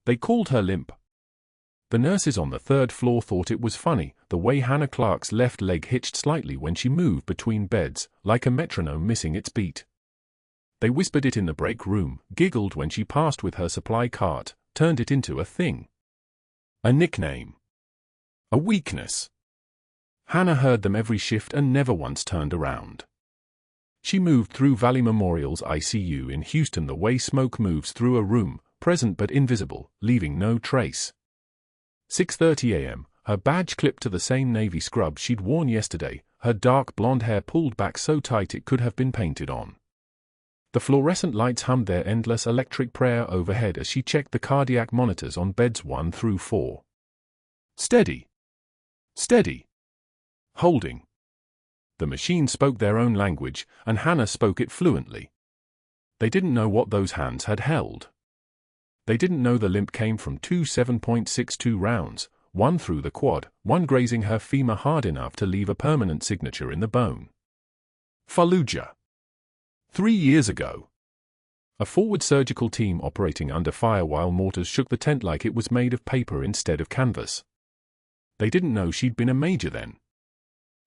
They called her Limp. The nurses on the third floor thought it was funny, the way Hannah Clarke's left leg hitched slightly when she moved between beds, like a metronome missing its beat. They whispered it in the break room, giggled when she passed with her supply cart, turned it into a thing. A nickname. A weakness. Hannah heard them every shift and never once turned around. She moved through Valley Memorial's ICU in Houston the way smoke moves through a room, present but invisible, leaving no trace. 6:30 a.m., her badge clipped to the same navy scrub she'd worn yesterday, her dark blonde hair pulled back so tight it could have been painted on. The fluorescent lights hummed their endless electric prayer overhead as she checked the cardiac monitors on beds 1 through 4. Steady. Steady. Holding. The machines spoke their own language, and Hannah spoke it fluently. They didn't know what those hands had held. They didn't know the limp came from 2 7.62 rounds, one through the quad, one grazing her femur hard enough to leave a permanent signature in the bone. Fallujah. 3 years ago. A forward surgical team operating under fire while mortars shook the tent like it was made of paper instead of canvas. They didn't know she'd been a major then.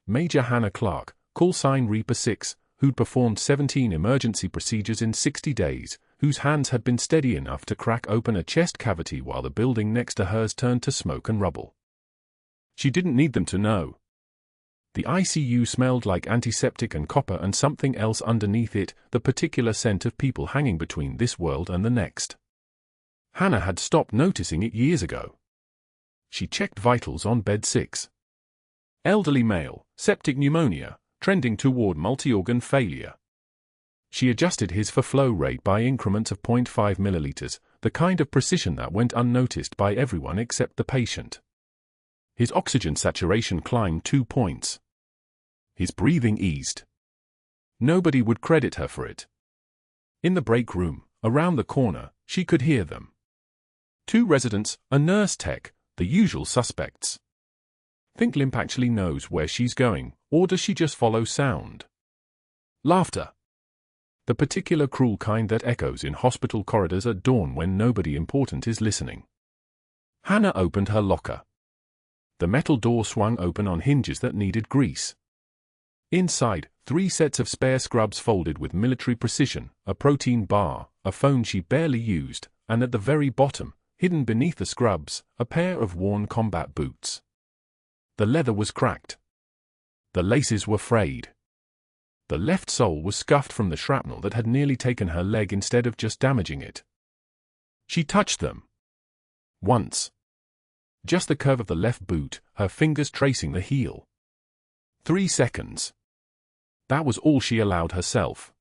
Major Hannah Clarke, call sign Reaper 6, who'd performed 17 emergency procedures in 60 days, whose hands had been steady enough to crack open a chest cavity while the building next to hers turned to smoke and rubble. She didn't need them to know. The ICU smelled like antiseptic and copper and something else underneath it, the particular scent of people hanging between this world and the next. Hannah had stopped noticing it years ago. She checked vitals on bed 6. Elderly male, septic pneumonia, trending toward multi-organ failure. She adjusted his flow rate by increments of 0.5 milliliters, the kind of precision that went unnoticed by everyone except the patient. His oxygen saturation climbed 2 points. His breathing eased. Nobody would credit her for it. In the break room, around the corner, she could hear them. 2 residents, a nurse tech, the usual suspects. Think Limp actually knows where she's going, or does she just follow sound? Laughter. The particular cruel kind that echoes in hospital corridors at dawn when nobody important is listening. Hannah opened her locker. The metal door swung open on hinges that needed grease. Inside, 3 sets of spare scrubs folded with military precision, a protein bar, a phone she barely used, and at the very bottom, hidden beneath the scrubs, a pair of worn combat boots. The leather was cracked. The laces were frayed. The left sole was scuffed from the shrapnel that had nearly taken her leg instead of just damaging it. She touched them. Once. Just the curve of the left boot, her fingers tracing the heel. 3 seconds. That was all she allowed herself.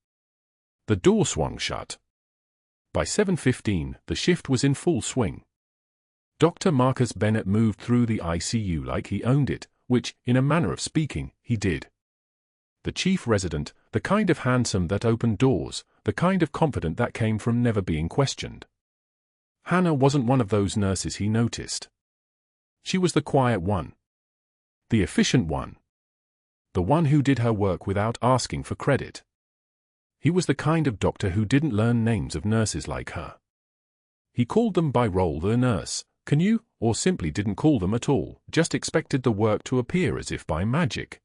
The door swung shut. By 7:15, the shift was in full swing. Dr. Marcus Bennett moved through the ICU like he owned it, which, in a manner of speaking, he did. The chief resident, the kind of handsome that opened doors, the kind of confident that came from never being questioned. Hannah wasn't one of those nurses he noticed. She was the quiet one. The efficient one. The one who did her work without asking for credit. He was the kind of doctor who didn't learn names of nurses like her. He called them by role the nurse, can you, or simply didn't call them at all, just expected the work to appear as if by magic.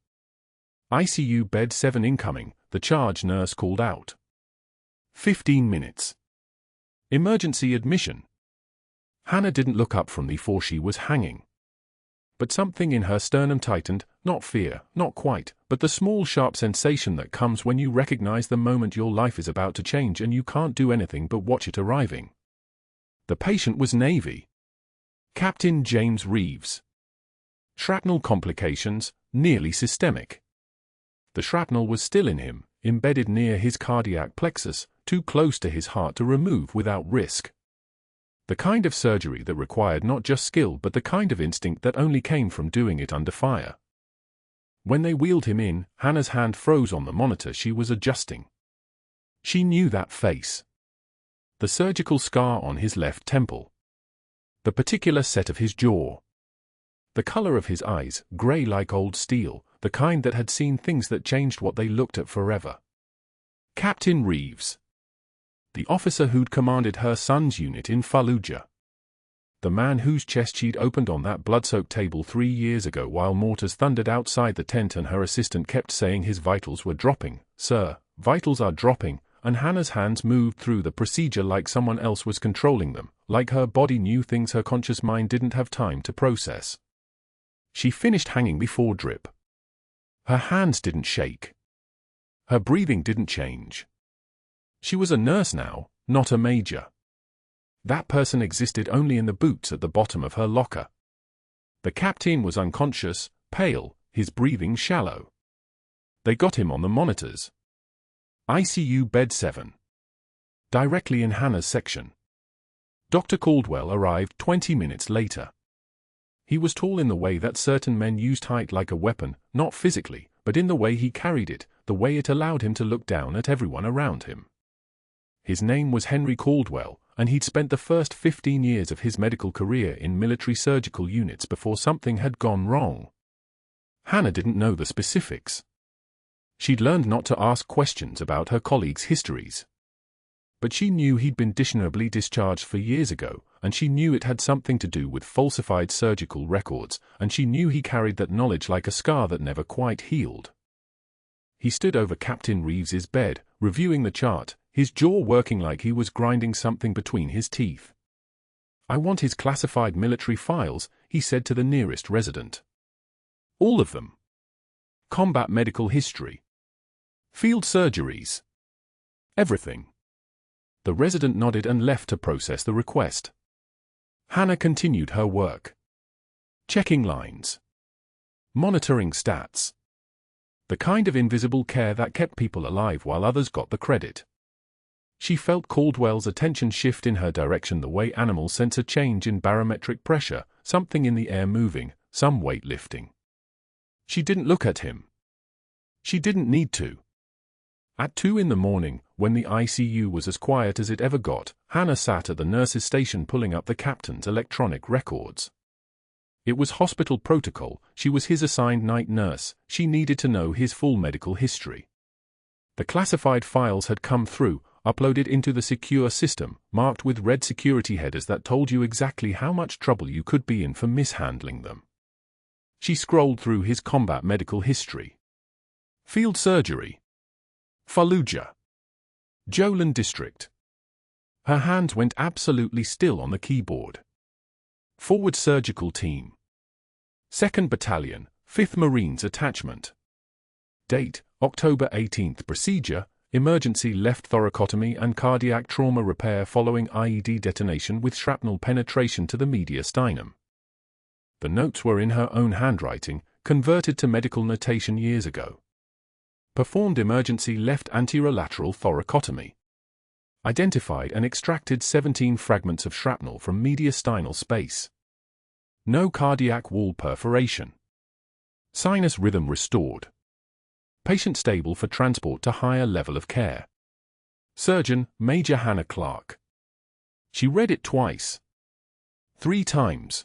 ICU bed 7 incoming, the charge nurse called out. 15 minutes. Emergency admission. Hannah didn't look up from the floor she was hanging. But something in her sternum tightened, not fear, not quite, but the small sharp sensation that comes when you recognize the moment your life is about to change and you can't do anything but watch it arriving. The patient was Navy. Captain James Reeves. Shrapnel complications, nearly systemic. The shrapnel was still in him, embedded near his cardiac plexus, too close to his heart to remove without risk. The kind of surgery that required not just skill but the kind of instinct that only came from doing it under fire. When they wheeled him in, Hannah's hand froze on the monitor she was adjusting. She knew that face. The surgical scar on his left temple. The particular set of his jaw. The color of his eyes, gray like old steel, the kind that had seen things that changed what they looked at forever. Captain Reeves. The officer who'd commanded her son's unit in Fallujah. the man whose chest she'd opened on that blood-soaked table 3 years ago while mortars thundered outside the tent and her assistant kept saying his vitals were dropping. "Sir, vitals are dropping," and Hannah's hands moved through the procedure like someone else was controlling them, like her body knew things her conscious mind didn't have time to process. She finished hanging before drip. Her hands didn't shake. Her breathing didn't change. She was a nurse now, not a major. That person existed only in the boots at the bottom of her locker. The captain was unconscious, pale, his breathing shallow. They got him on the monitors. ICU bed 7. Directly in Hannah's section. Dr. Caldwell arrived 20 minutes later. He was tall in the way that certain men used height like a weapon, not physically, but in the way he carried it, the way it allowed him to look down at everyone around him. His name was Henry Caldwell, and he'd spent the first 15 years of his medical career in military surgical units before something had gone wrong. Hannah didn't know the specifics. She'd learned not to ask questions about her colleagues' histories. But she knew he'd been dishonorably discharged 4 years ago, and she knew it had something to do with falsified surgical records, and she knew he carried that knowledge like a scar that never quite healed. He stood over Captain Reeves's bed, reviewing the chart, his jaw working like he was grinding something between his teeth. "I want his classified military files," he said to the nearest resident. "All of them. Combat medical history. Field surgeries. Everything." The resident nodded and left to process the request. Hannah continued her work. Checking lines. Monitoring stats. The kind of invisible care that kept people alive while others got the credit. She felt Caldwell's attention shift in her direction the way animals sense a change in barometric pressure, something in the air moving, some weight lifting. She didn't look at him. She didn't need to. At 2 in the morning, when the ICU was as quiet as it ever got, Hannah sat at the nurse's station pulling up the captain's electronic records. It was hospital protocol, she was his assigned night nurse, she needed to know his full medical history. The classified files had come through, uploaded into the secure system, marked with red security headers that told you exactly how much trouble you could be in for mishandling them. She scrolled through his combat medical history. Field surgery. Fallujah. Jolin District. Her hands went absolutely still on the keyboard. Forward Surgical Team. 2nd Battalion, 5th Marines Attachment. Date, October 18th. Procedure, emergency left thoracotomy and cardiac trauma repair following IED detonation with shrapnel penetration to the mediastinum. The notes were in her own handwriting, converted to medical notation years ago. Performed emergency left anterolateral thoracotomy. Identified and extracted 17 fragments of shrapnel from mediastinal space. No cardiac wall perforation. Sinus rhythm restored. Patient stable for transport to higher level of care. Surgeon, Major Hannah Clarke. She read it twice. 3 times.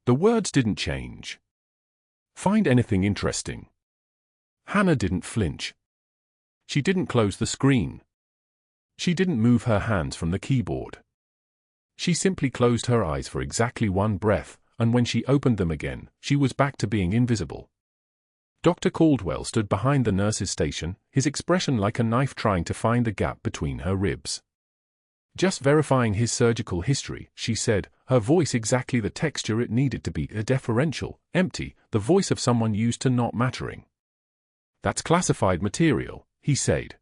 The words didn't change. Find anything interesting? Hannah didn't flinch. She didn't close the screen. She didn't move her hands from the keyboard. She simply closed her eyes for exactly 1 breath, and when she opened them again, she was back to being invisible. Dr. Caldwell stood behind the nurse's station, his expression like a knife trying to find the gap between her ribs. "Just verifying his surgical history," she said, her voice exactly the texture it needed to be, a deferential, empty, the voice of someone used to not mattering. "That's classified material," he said.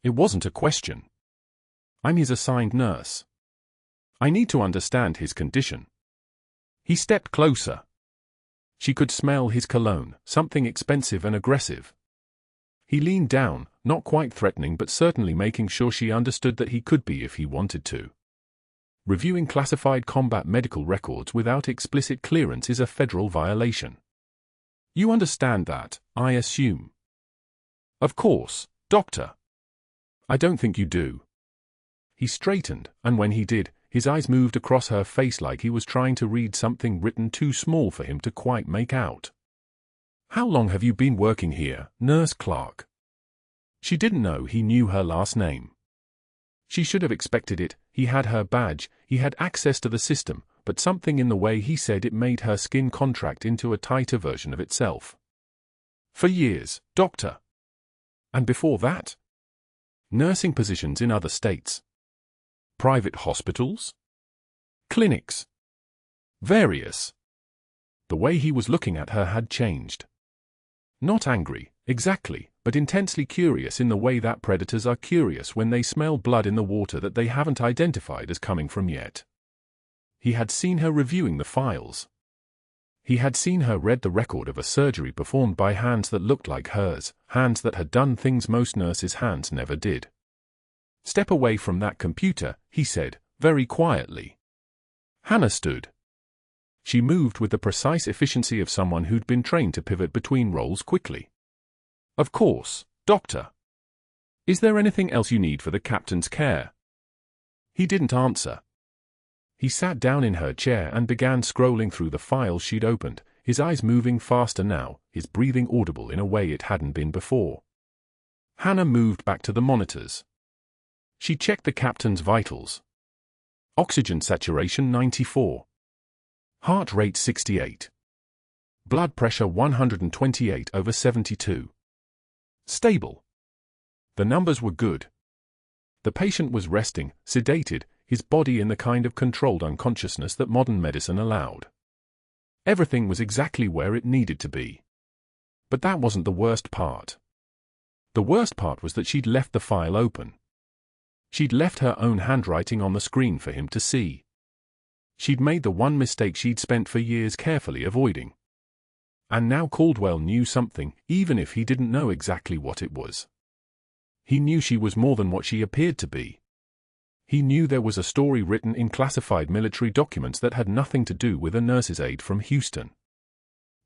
It wasn't a question. "I'm his assigned nurse. I need to understand his condition." He stepped closer. She could smell his cologne, something expensive and aggressive. He leaned down, not quite threatening but certainly making sure she understood that he could be if he wanted to. Reviewing classified combat medical records without explicit clearance is a federal violation. "You understand that, I assume?" "Of course, Doctor." "I don't think you do." He straightened, and when he did, his eyes moved across her face like he was trying to read something written too small for him to quite make out. "How long have you been working here, Nurse Clarke?" She didn't know he knew her last name. She should have expected it. He had her badge, he had access to the system, but something in the way he said it made her skin contract into a tighter version of itself. For years, doctor. And before that? Nursing positions in other states. Private hospitals? Clinics. Various. The way he was looking at her had changed. Not angry, exactly, but intensely curious in the way that predators are curious when they smell blood in the water that they haven't identified as coming from yet. He had seen her reviewing the files. He had seen her read the record of a surgery performed by hands that looked like hers, hands that had done things most nurses' hands never did. "Step away from that computer," he said, very quietly. Hannah stood. She moved with the precise efficiency of someone who'd been trained to pivot between roles quickly. "Of course, doctor. Is there anything else you need for the captain's care?" He didn't answer. He sat down in her chair and began scrolling through the files she'd opened, his eyes moving faster now, his breathing audible in a way it hadn't been before. Hannah moved back to the monitors. She checked the captain's vitals. Oxygen saturation 94. Heart rate 68. Blood pressure 128/72. Stable. The numbers were good. The patient was resting, sedated, his body in the kind of controlled unconsciousness that modern medicine allowed. Everything was exactly where it needed to be. But that wasn't the worst part. The worst part was that she'd left the file open. She'd left her own handwriting on the screen for him to see. She'd made the one mistake she'd spent for years carefully avoiding. And now Caldwell knew something, even if he didn't know exactly what it was. He knew she was more than what she appeared to be. He knew there was a story written in classified military documents that had nothing to do with a nurse's aide from Houston.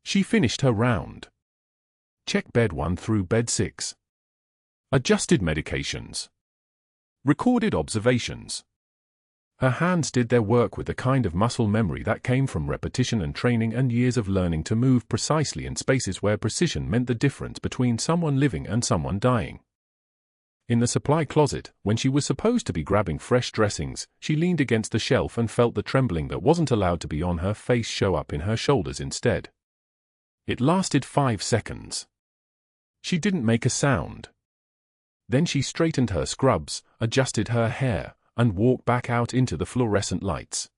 She finished her round. Check bed 1 through bed 6. Adjusted medications. Recorded observations. Her hands did their work with the kind of muscle memory that came from repetition and training and years of learning to move precisely in spaces where precision meant the difference between someone living and someone dying. In the supply closet, when she was supposed to be grabbing fresh dressings, she leaned against the shelf and felt the trembling that wasn't allowed to be on her face show up in her shoulders instead. It lasted 5 seconds. She didn't make a sound. Then she straightened her scrubs, adjusted her hair, and walked back out into the fluorescent lights.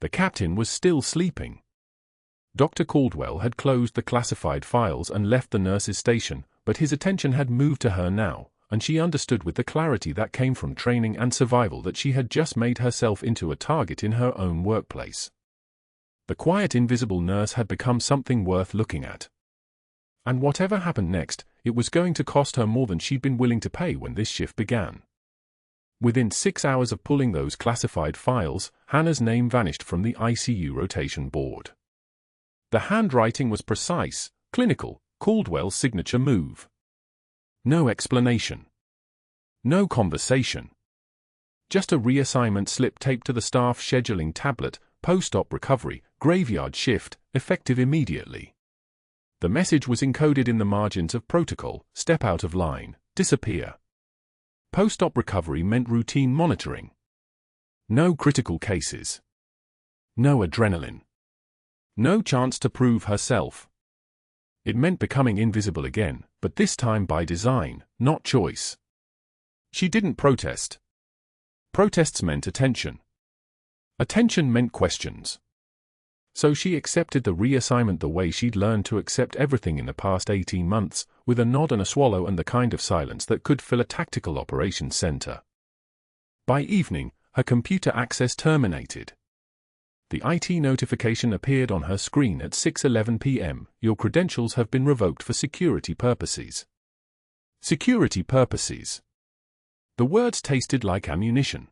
The captain was still sleeping. Dr. Caldwell had closed the classified files and left the nurse's station, but his attention had moved to her now, and she understood with the clarity that came from training and survival that she had just made herself into a target in her own workplace. The quiet invisible nurse had become something worth looking at. And whatever happened next, it was going to cost her more than she'd been willing to pay when this shift began. Within 6 hours of pulling those classified files, Hannah's name vanished from the ICU rotation board. The handwriting was precise, clinical, Caldwell's signature move. No explanation. No conversation. Just a reassignment slip taped to the staff scheduling tablet, post-op recovery, graveyard shift, effective immediately. The message was encoded in the margins of protocol: step out of line, disappear. Post-op recovery meant routine monitoring. No critical cases. No adrenaline. No chance to prove herself. It meant becoming invisible again, but this time by design, not choice. She didn't protest. Protests meant attention. Attention meant questions. So she accepted the reassignment the way she'd learned to accept everything in the past 18 months, with a nod and a swallow and the kind of silence that could fill a tactical operations center. By evening, her computer access terminated. The IT notification appeared on her screen at 6:11 p.m. Your credentials have been revoked for security purposes. Security purposes. The words tasted like ammunition.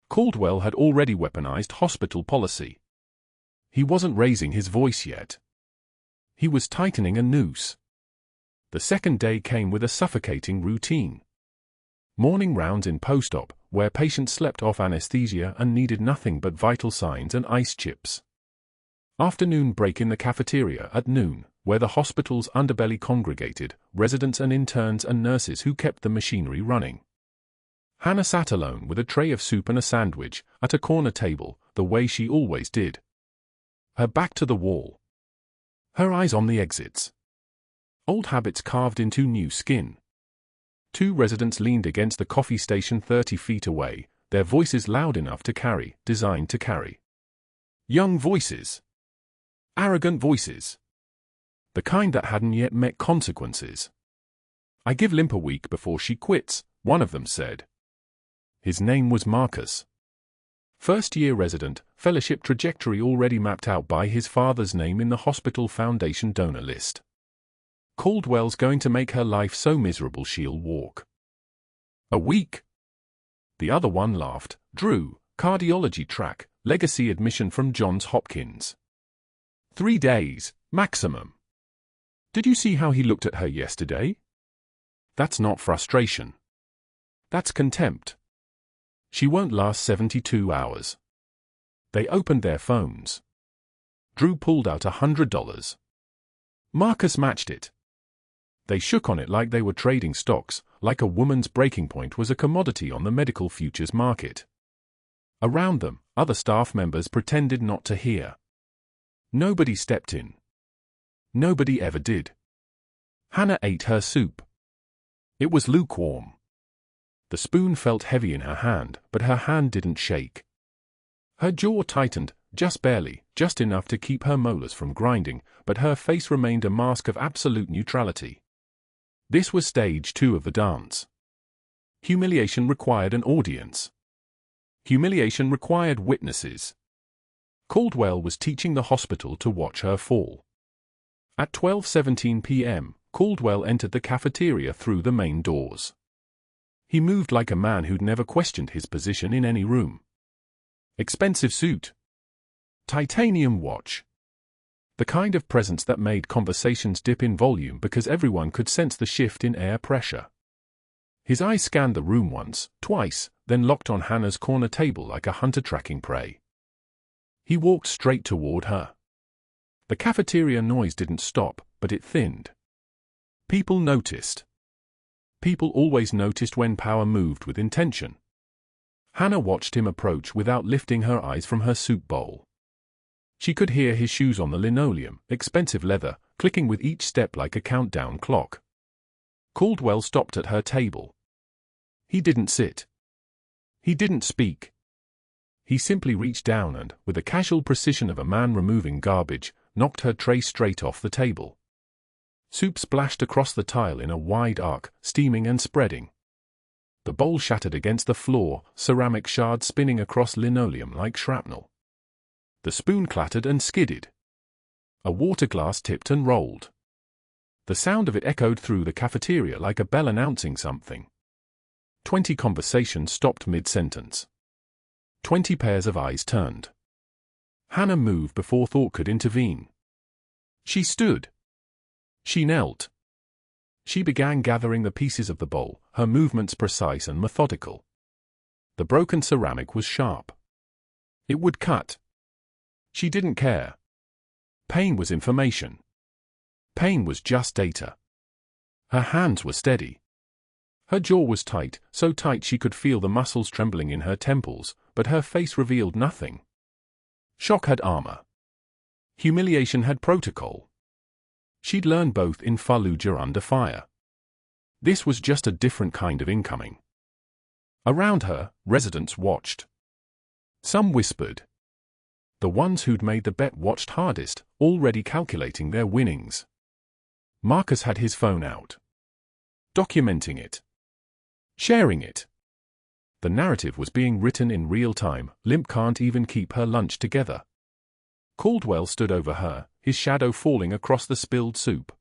Caldwell had already weaponized hospital policy. He wasn't raising his voice yet. He was tightening a noose. The second day came with a suffocating routine. Morning rounds in post-op, where patients slept off anesthesia and needed nothing but vital signs and ice chips. Afternoon break in the cafeteria at noon, where the hospital's underbelly congregated, residents and interns and nurses who kept the machinery running. Hannah sat alone with a tray of soup and a sandwich, at a corner table, the way she always did. Her back to the wall. Her eyes on the exits. Old habits carved into new skin. 2 residents leaned against the coffee station 30 feet away, their voices loud enough to carry, designed to carry. Young voices. Arrogant voices. The kind that hadn't yet met consequences. "I give Limp a week before she quits," one of them said. His name was Marcus. First-year resident, fellowship trajectory already mapped out by his father's name in the hospital foundation donor list. Caldwell's going to make her life so miserable she'll walk. "A week?" The other one laughed. "Drew, cardiology track, legacy admission from Johns Hopkins. 3 days, maximum. Did you see how he looked at her yesterday? That's not frustration. That's contempt. She won't last 72 hours. They opened their phones. Drew pulled out $100. Marcus matched it. They shook on it like they were trading stocks, like a woman's breaking point was a commodity on the medical futures market. Around them, other staff members pretended not to hear. Nobody stepped in. Nobody ever did. Hannah ate her soup. It was lukewarm. The spoon felt heavy in her hand, but her hand didn't shake. Her jaw tightened, just barely, just enough to keep her molars from grinding, but her face remained a mask of absolute neutrality. This was stage 2 of the dance. Humiliation required an audience. Humiliation required witnesses. Caldwell was teaching the hospital to watch her fall. At 12:17 p.m., Caldwell entered the cafeteria through the main doors. He moved like a man who'd never questioned his position in any room. Expensive suit. Titanium watch. The kind of presence that made conversations dip in volume because everyone could sense the shift in air pressure. His eyes scanned the room once, twice, then locked on Hannah's corner table like a hunter tracking prey. He walked straight toward her. The cafeteria noise didn't stop, but it thinned. People noticed. People always noticed when power moved with intention. Hannah watched him approach without lifting her eyes from her soup bowl. She could hear his shoes on the linoleum, expensive leather, clicking with each step like a countdown clock. Caldwell stopped at her table. He didn't sit. He didn't speak. He simply reached down and, with the casual precision of a man removing garbage, knocked her tray straight off the table. Soup splashed across the tile in a wide arc, steaming and spreading. The bowl shattered against the floor, ceramic shards spinning across linoleum like shrapnel. The spoon clattered and skidded. A water glass tipped and rolled. The sound of it echoed through the cafeteria like a bell announcing something. 20 conversations stopped mid-sentence. 20 pairs of eyes turned. Hannah moved before thought could intervene. She stood. She knelt. She began gathering the pieces of the bowl, her movements precise and methodical. The broken ceramic was sharp. It would cut. She didn't care. Pain was information. Pain was just data. Her hands were steady. Her jaw was tight, so tight she could feel the muscles trembling in her temples, but her face revealed nothing. Shock had armor. Humiliation had protocol. She'd learned both in Fallujah under fire. This was just a different kind of incoming. Around her, residents watched. Some whispered. The ones who'd made the bet watched hardest, already calculating their winnings. Marcus had his phone out. Documenting it. Sharing it. The narrative was being written in real time. Limp can't even keep her lunch together. Caldwell stood over her, his shadow falling across the spilled soup.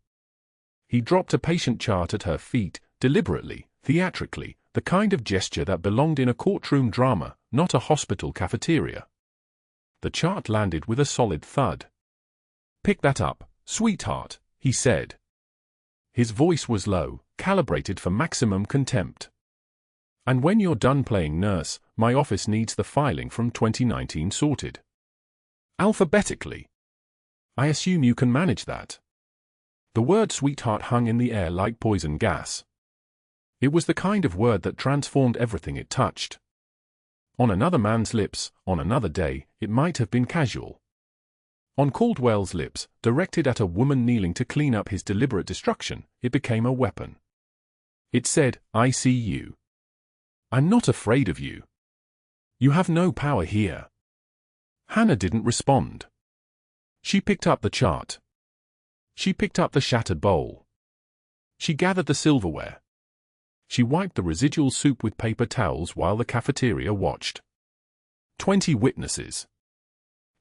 He dropped a patient chart at her feet, deliberately, theatrically, the kind of gesture that belonged in a courtroom drama, not a hospital cafeteria. The chart landed with a solid thud. "Pick that up, sweetheart," he said. His voice was low, calibrated for maximum contempt. "And when you're done playing nurse, my office needs the filing from 2019 sorted. Alphabetically. I assume you can manage that." The word sweetheart hung in the air like poison gas. It was the kind of word that transformed everything it touched. On another man's lips, on another day, it might have been casual. On Caldwell's lips, directed at a woman kneeling to clean up his deliberate destruction, it became a weapon. It said, "I see you. I'm not afraid of you. You have no power here." Hannah didn't respond. She picked up the chart. She picked up the shattered bowl. She gathered the silverware. She wiped the residual soup with paper towels while the cafeteria watched. 20 witnesses.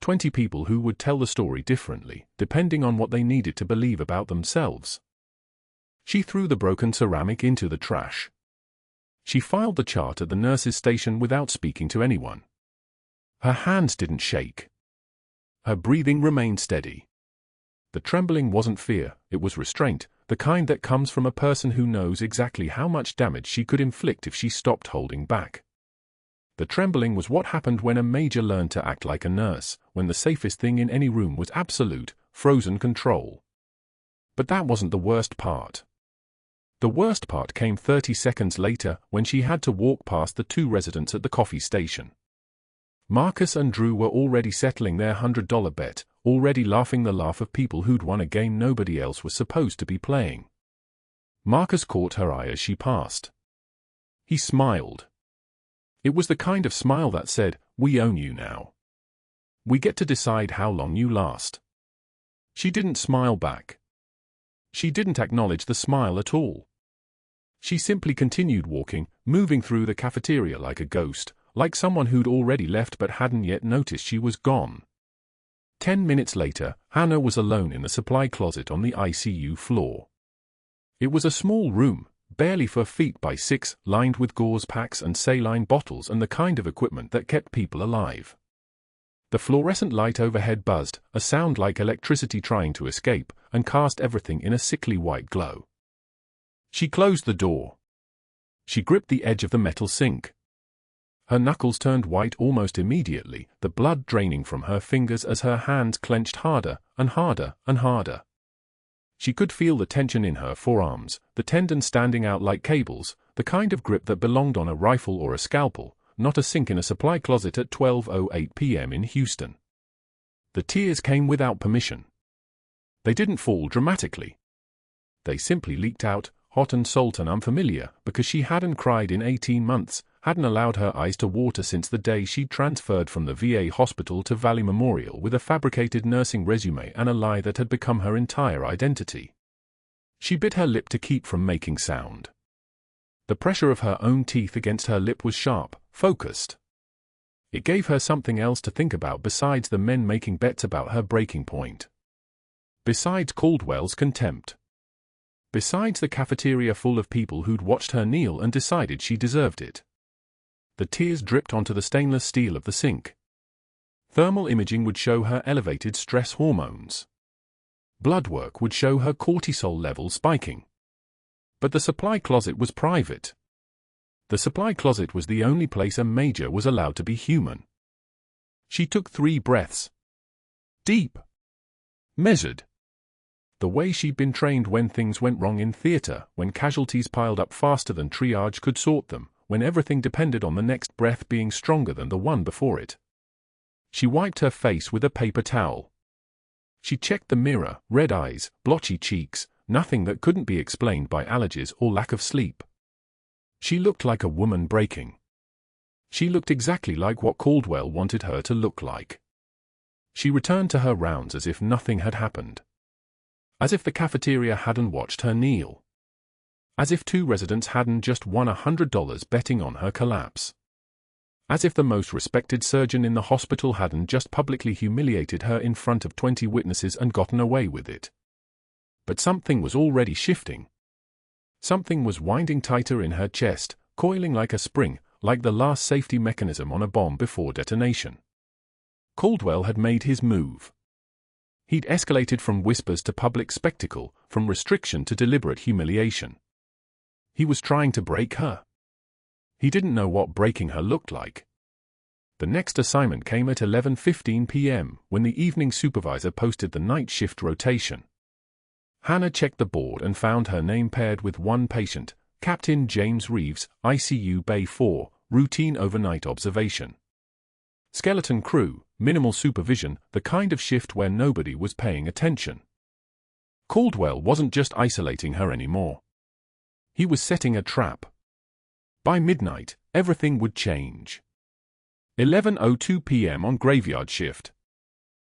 20 people who would tell the story differently, depending on what they needed to believe about themselves. She threw the broken ceramic into the trash. She filed the chart at the nurse's station without speaking to anyone. Her hands didn't shake. Her breathing remained steady. The trembling wasn't fear, it was restraint, the kind that comes from a person who knows exactly how much damage she could inflict if she stopped holding back. The trembling was what happened when a major learned to act like a nurse, when the safest thing in any room was absolute, frozen control. But that wasn't the worst part. The worst part came 30 seconds later when she had to walk past the 2 residents at the coffee station. Marcus and Drew were already settling their $100 bet, already laughing the laugh of people who'd won a game nobody else was supposed to be playing. Marcus caught her eye as she passed. He smiled. It was the kind of smile that said, "We own you now. We get to decide how long you last." She didn't smile back. She didn't acknowledge the smile at all. She simply continued walking, moving through the cafeteria like a ghost, like someone who'd already left but hadn't yet noticed she was gone. 10 minutes later, Hannah was alone in the supply closet on the ICU floor. It was a small room, barely 4 feet by 6, lined with gauze packs and saline bottles and the kind of equipment that kept people alive. The fluorescent light overhead buzzed, a sound like electricity trying to escape, and cast everything in a sickly white glow. She closed the door. She gripped the edge of the metal sink. Her knuckles turned white almost immediately, the blood draining from her fingers as her hands clenched harder and harder and harder. She could feel the tension in her forearms, the tendons standing out like cables, the kind of grip that belonged on a rifle or a scalpel, not a sink in a supply closet at 12:08 p.m. in Houston. The tears came without permission. They didn't fall dramatically. They simply leaked out, hot and salt and unfamiliar, because she hadn't cried in 18 months, hadn't allowed her eyes to water since the day she'd transferred from the VA hospital to Valley Memorial with a fabricated nursing resume and a lie that had become her entire identity. She bit her lip to keep from making sound. The pressure of her own teeth against her lip was sharp, focused. It gave her something else to think about besides the men making bets about her breaking point. Besides Caldwell's contempt. Besides the cafeteria full of people who'd watched her kneel and decided she deserved it. The tears dripped onto the stainless steel of the sink. Thermal imaging would show her elevated stress hormones. Blood work would show her cortisol levels spiking. But the supply closet was private. The supply closet was the only place a major was allowed to be human. She took 3 breaths. Deep. Measured. The way she'd been trained when things went wrong in theater, when casualties piled up faster than triage could sort them, when everything depended on the next breath being stronger than the one before it. She wiped her face with a paper towel. She checked the mirror, red eyes, blotchy cheeks, nothing that couldn't be explained by allergies or lack of sleep. She looked like a woman breaking. She looked exactly like what Caldwell wanted her to look like. She returned to her rounds as if nothing had happened. As if the cafeteria hadn't watched her kneel. As if 2 residents hadn't just won $100 betting on her collapse. As if the most respected surgeon in the hospital hadn't just publicly humiliated her in front of 20 witnesses and gotten away with it. But something was already shifting. Something was winding tighter in her chest, coiling like a spring, like the last safety mechanism on a bomb before detonation. Caldwell had made his move. He'd escalated from whispers to public spectacle, from restriction to deliberate humiliation. He was trying to break her. He didn't know what breaking her looked like. The next assignment came at 11:15 p.m., when the evening supervisor posted the night shift rotation. Hannah checked the board and found her name paired with 1 patient, Captain James Reeves, ICU Bay 4, routine overnight observation. Skeleton crew, minimal supervision, the kind of shift where nobody was paying attention. Caldwell wasn't just isolating her anymore. He was setting a trap. By midnight, everything would change. 11:02 p.m. on graveyard shift.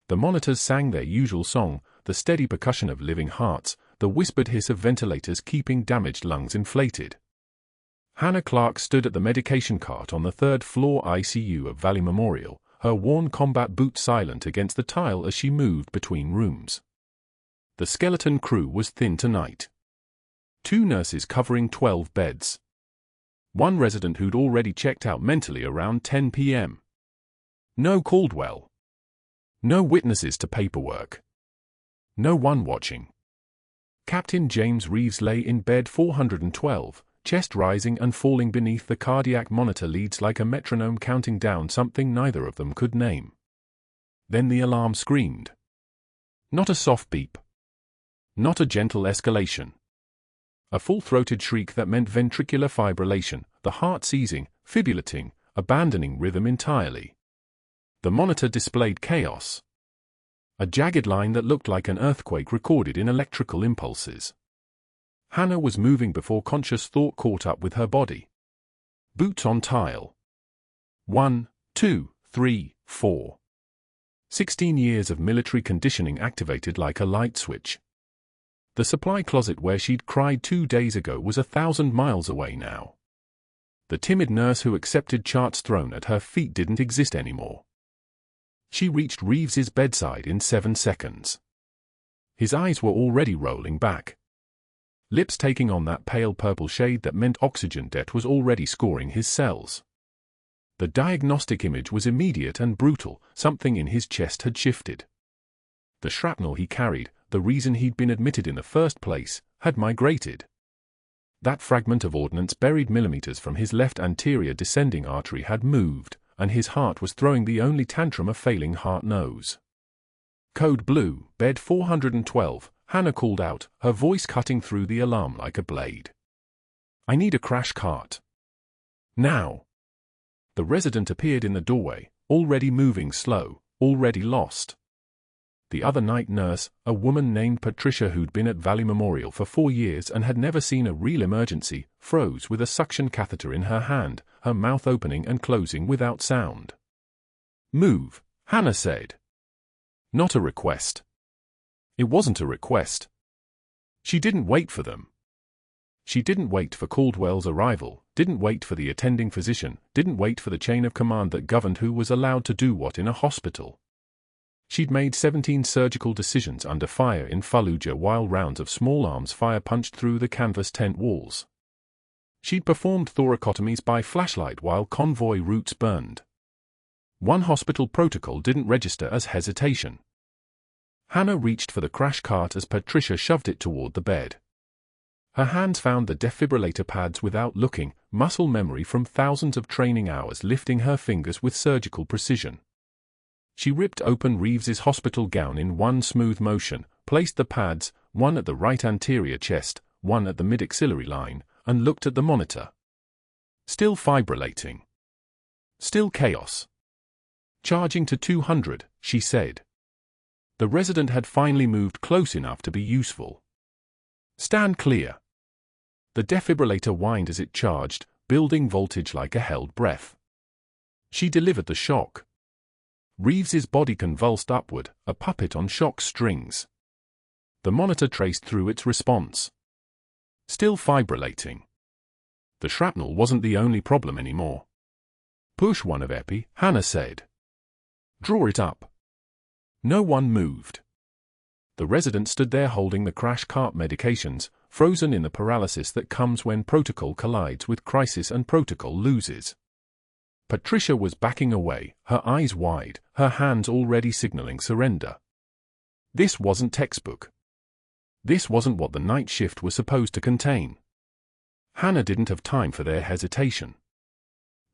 The monitors sang their usual song, the steady percussion of living hearts, the whispered hiss of ventilators keeping damaged lungs inflated. Hannah Clarke stood at the medication cart on the third-floor ICU of Valley Memorial, her worn combat boots silent against the tile as she moved between rooms. The skeleton crew was thin tonight. 2 nurses covering 12 beds. 1 resident who'd already checked out mentally around 10 p.m. No Caldwell. No witnesses to paperwork. No one watching. Captain James Reeves lay in bed 412, chest rising and falling beneath the cardiac monitor leads like a metronome counting down something neither of them could name. Then the alarm screamed. Not a soft beep. Not a gentle escalation. A full-throated shriek that meant ventricular fibrillation, the heart seizing, fibrillating, abandoning rhythm entirely. The monitor displayed chaos. A jagged line that looked like an earthquake recorded in electrical impulses. Hannah was moving before conscious thought caught up with her body. Boots on tile. 1, 2, 3, 4. 16 years of military conditioning activated like a light switch. The supply closet where she'd cried 2 days ago was 1,000 miles away now. The timid nurse who accepted charts thrown at her feet didn't exist anymore. She reached Reeves's bedside in 7 seconds. His eyes were already rolling back. Lips taking on that pale purple shade that meant oxygen debt was already scoring his cells. The diagnostic image was immediate and brutal, something in his chest had shifted. The shrapnel he carried, the reason he'd been admitted in the first place, had migrated. That fragment of ordnance buried millimeters from his left anterior descending artery had moved, and his heart was throwing the only tantrum a failing heart knows. Code Blue, bed 412, Hannah called out, her voice cutting through the alarm like a blade. I need a crash cart. Now. The resident appeared in the doorway, already moving slow, already lost. The other night nurse, a woman named Patricia who'd been at Valley Memorial for 4 years and had never seen a real emergency, froze with a suction catheter in her hand, her mouth opening and closing without sound. Move, Hannah said. Not a request. It wasn't a request. She didn't wait for them. She didn't wait for Caldwell's arrival, didn't wait for the attending physician, didn't wait for the chain of command that governed who was allowed to do what in a hospital. She'd made 17 surgical decisions under fire in Fallujah while rounds of small arms fire punched through the canvas tent walls. She'd performed thoracotomies by flashlight while convoy routes burned. One hospital protocol didn't register as hesitation. Hannah reached for the crash cart as Patricia shoved it toward the bed. Her hands found the defibrillator pads without looking, muscle memory from thousands of training hours lifting her fingers with surgical precision. She ripped open Reeves's hospital gown in one smooth motion, placed the pads, one at the right anterior chest, one at the mid-axillary line, and looked at the monitor. Still fibrillating. Still chaos. Charging to 200, she said. The resident had finally moved close enough to be useful. Stand clear. The defibrillator whined as it charged, building voltage like a held breath. She delivered the shock. Reeves's body convulsed upward, a puppet on shock strings. The monitor traced through its response. Still fibrillating. The shrapnel wasn't the only problem anymore. Push one of epi, Hannah said. Draw it up. No one moved. The resident stood there holding the crash cart medications, frozen in the paralysis that comes when protocol collides with crisis and protocol loses. Patricia was backing away, her eyes wide, her hands already signaling surrender. This wasn't textbook. This wasn't what the night shift was supposed to contain. Hannah didn't have time for their hesitation.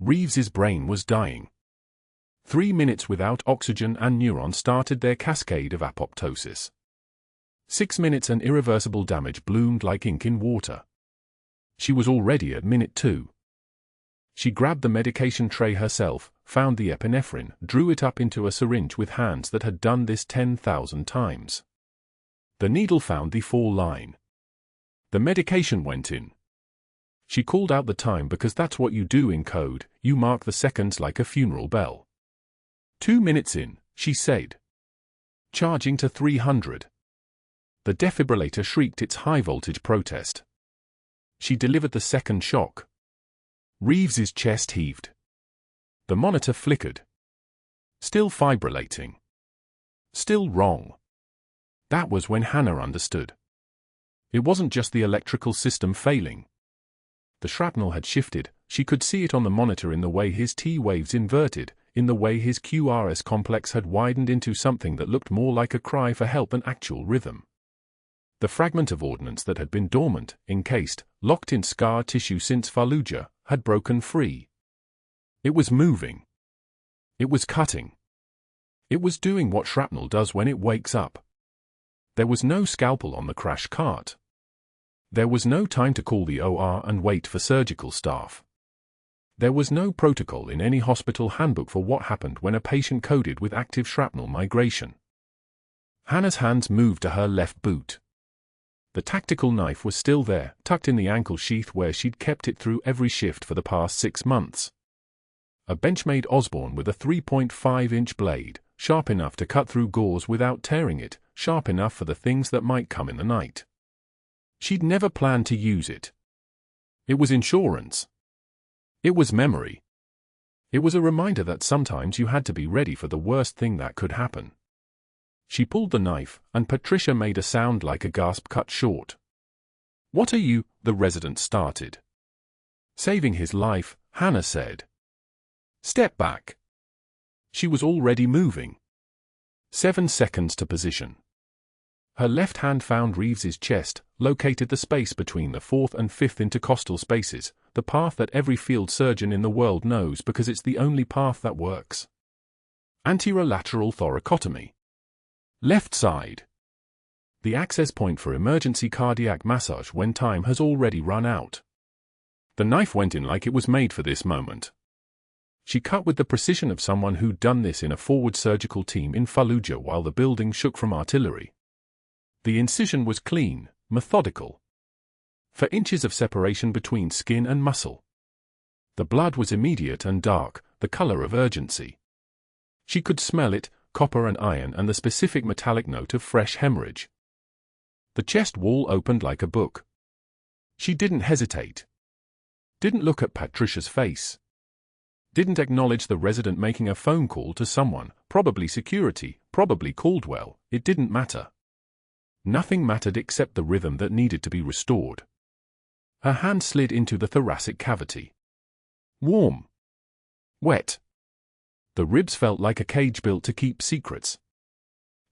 Reeves's brain was dying. 3 minutes without oxygen and neurons started their cascade of apoptosis. 6 minutes and irreversible damage bloomed like ink in water. She was already at minute 2. She grabbed the medication tray herself, found the epinephrine, drew it up into a syringe with hands that had done this 10,000 times. The needle found the fall line. The medication went in. She called out the time because that's what you do in code, you mark the seconds like a funeral bell. 2 minutes in, she said. Charging to 300. The defibrillator shrieked its high-voltage protest. She delivered the second shock. Reeves's chest heaved. The monitor flickered. Still fibrillating. Still wrong. That was when Hannah understood. It wasn't just the electrical system failing. The shrapnel had shifted. She could see it on the monitor in the way his T waves inverted, in the way his QRS complex had widened into something that looked more like a cry for help than actual rhythm. The fragment of ordnance that had been dormant, encased, locked in scar tissue since Fallujah, had broken free. It was moving. It was cutting. It was doing what shrapnel does when it wakes up. There was no scalpel on the crash cart. There was no time to call the OR and wait for surgical staff. There was no protocol in any hospital handbook for what happened when a patient coded with active shrapnel migration. Hannah's hands moved to her left boot. The tactical knife was still there, tucked in the ankle sheath where she'd kept it through every shift for the past 6 months. A Benchmade Osborne with a 3.5-inch blade, sharp enough to cut through gauze without tearing it, sharp enough for the things that might come in the night. She'd never planned to use it. It was insurance. It was memory. It was a reminder that sometimes you had to be ready for the worst thing that could happen. She pulled the knife, and Patricia made a sound like a gasp cut short. "What are you?" the resident started. "Saving his life," Hannah said. "Step back." She was already moving. 7 seconds to position. Her left hand found Reeves's chest, located the space between the 4th and 5th intercostal spaces, the path that every field surgeon in the world knows because it's the only path that works. Anterolateral thoracotomy. Left side. The access point for emergency cardiac massage when time has already run out. The knife went in like it was made for this moment. She cut with the precision of someone who'd done this in a forward surgical team in Fallujah while the building shook from artillery. The incision was clean, methodical. For inches of separation between skin and muscle. The blood was immediate and dark, the color of urgency. She could smell it, copper and iron and the specific metallic note of fresh hemorrhage. The chest wall opened like a book. She didn't hesitate. Didn't look at Patricia's face. Didn't acknowledge the resident making a phone call to someone, probably security, probably Caldwell. It didn't matter. Nothing mattered except the rhythm that needed to be restored. Her hand slid into the thoracic cavity. Warm. Wet. The ribs felt like a cage built to keep secrets.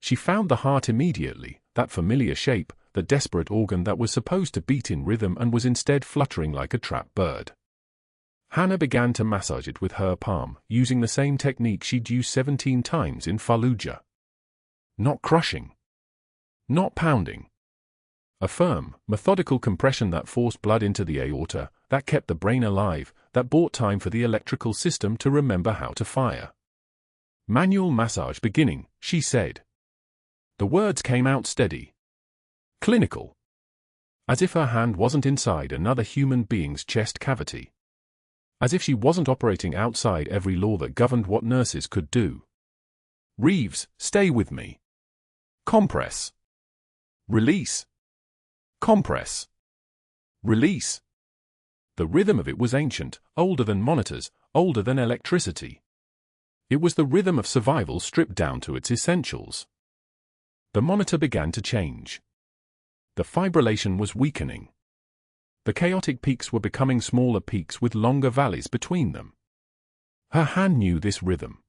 She found the heart immediately, that familiar shape, the desperate organ that was supposed to beat in rhythm and was instead fluttering like a trapped bird. Hannah began to massage it with her palm, using the same technique she'd used 17 times in Fallujah. Not crushing. Not pounding. A firm, methodical compression that forced blood into the aorta, that kept the brain alive, that bought time for the electrical system to remember how to fire. Manual massage beginning, she said. The words came out steady. Clinical. As if her hand wasn't inside another human being's chest cavity. As if she wasn't operating outside every law that governed what nurses could do. Reeves, stay with me. Compress. Release. Compress. Release. The rhythm of it was ancient, older than monitors, older than electricity. It was the rhythm of survival stripped down to its essentials. The monitor began to change. The fibrillation was weakening. The chaotic peaks were becoming smaller peaks with longer valleys between them. Her hand knew this rhythm.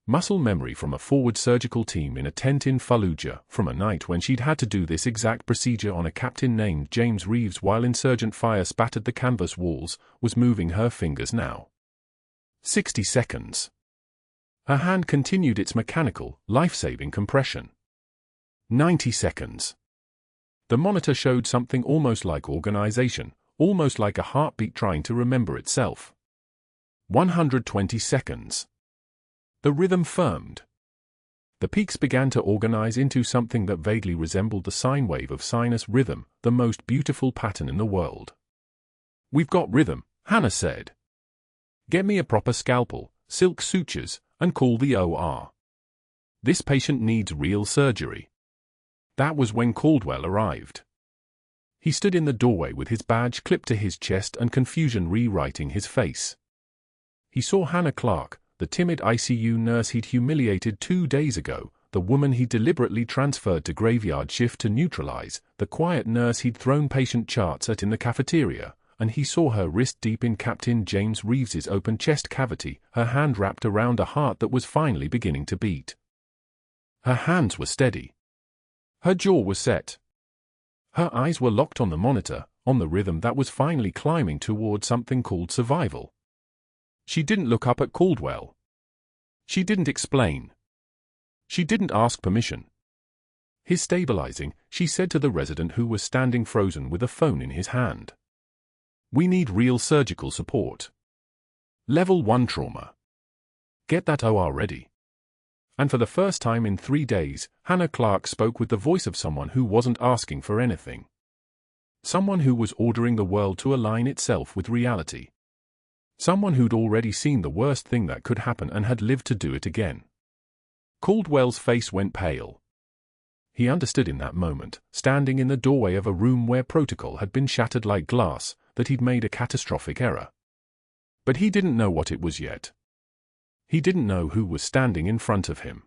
Muscle memory from a forward surgical team in a tent in Fallujah, from a night when she'd had to do this exact procedure on a captain named James Reeves while insurgent fire spattered the canvas walls, was moving her fingers now. 60 seconds. Her hand continued its mechanical, life-saving compression. 90 seconds. The monitor showed something almost like organization, almost like a heartbeat trying to remember itself. 120 seconds. The rhythm firmed. The peaks began to organize into something that vaguely resembled the sine wave of sinus rhythm, the most beautiful pattern in the world. "We've got rhythm," Hannah said. "Get me a proper scalpel, silk sutures, and call the OR. This patient needs real surgery." That was when Caldwell arrived. He stood in the doorway with his badge clipped to his chest and confusion rewriting his face. He saw Hannah Clarke, the timid ICU nurse he'd humiliated 2 days ago, the woman he deliberately transferred to graveyard shift to neutralize, the quiet nurse he'd thrown patient charts at in the cafeteria, and he saw her wrist deep in Captain James Reeves's open chest cavity, her hand wrapped around a heart that was finally beginning to beat. Her hands were steady. Her jaw was set. Her eyes were locked on the monitor, on the rhythm that was finally climbing toward something called survival. She didn't look up at Caldwell. She didn't explain. She didn't ask permission. His stabilizing, she said to the resident who was standing frozen with a phone in his hand. "We need real surgical support. Level 1 trauma. Get that OR ready." And for the first time in 3 days, Hannah Clarke spoke with the voice of someone who wasn't asking for anything. Someone who was ordering the world to align itself with reality. Someone who'd already seen the worst thing that could happen and had lived to do it again. Caldwell's face went pale. He understood in that moment, standing in the doorway of a room where protocol had been shattered like glass, that he'd made a catastrophic error. But he didn't know what it was yet. He didn't know who was standing in front of him.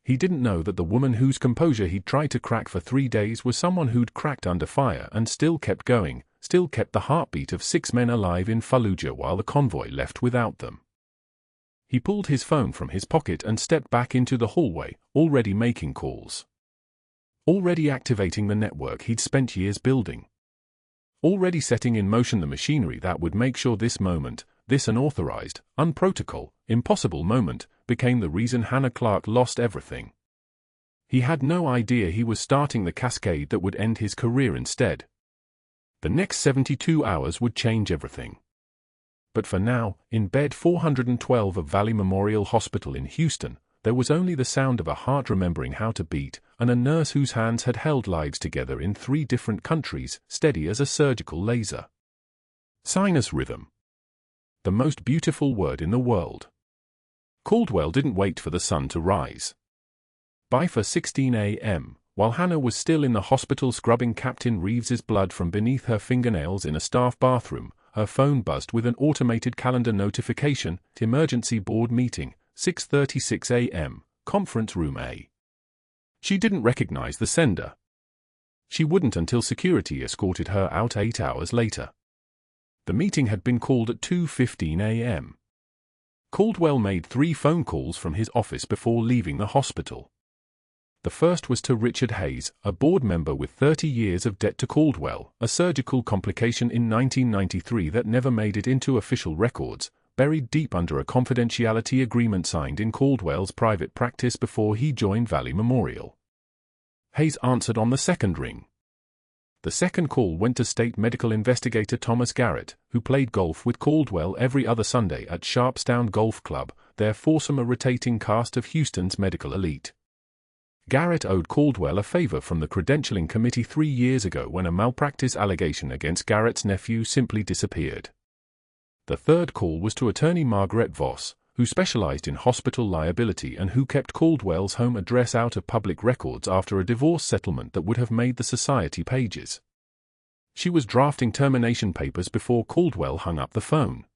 He didn't know that the woman whose composure he'd tried to crack for 3 days was someone who'd cracked under fire and still kept going, still kept the heartbeat of 6 men alive in Fallujah while the convoy left without them. He pulled his phone from his pocket and stepped back into the hallway, already making calls. Already activating the network he'd spent years building. Already setting in motion the machinery that would make sure this moment, this unauthorized, unprotocol, impossible moment, became the reason Hannah Clarke lost everything. He had no idea he was starting the cascade that would end his career instead. The next 72 hours would change everything. But for now, in bed 412 of Valley Memorial Hospital in Houston, there was only the sound of a heart remembering how to beat, and a nurse whose hands had held lives together in 3 different countries, steady as a surgical laser. Sinus rhythm. The most beautiful word in the world. Caldwell didn't wait for the sun to rise. By 4:16 a.m., while Hannah was still in the hospital scrubbing Captain Reeves's blood from beneath her fingernails in a staff bathroom, her phone buzzed with an automated calendar notification, emergency board meeting, 6:36 a.m., conference room A. She didn't recognize the sender. She wouldn't until security escorted her out 8 hours later. The meeting had been called at 2:15 a.m. Caldwell made 3 phone calls from his office before leaving the hospital. The first was to Richard Hayes, a board member with 30 years of debt to Caldwell, a surgical complication in 1993 that never made it into official records, buried deep under a confidentiality agreement signed in Caldwell's private practice before he joined Valley Memorial. Hayes answered on the second ring. The second call went to state medical investigator Thomas Garrett, who played golf with Caldwell every other Sunday at Sharpstown Golf Club, their foursome a rotating cast of Houston's medical elite. Garrett owed Caldwell a favor from the credentialing committee 3 years ago when a malpractice allegation against Garrett's nephew simply disappeared. The third call was to attorney Margaret Voss, who specialized in hospital liability and who kept Caldwell's home address out of public records after a divorce settlement that would have made the society pages. She was drafting termination papers before Caldwell hung up the phone.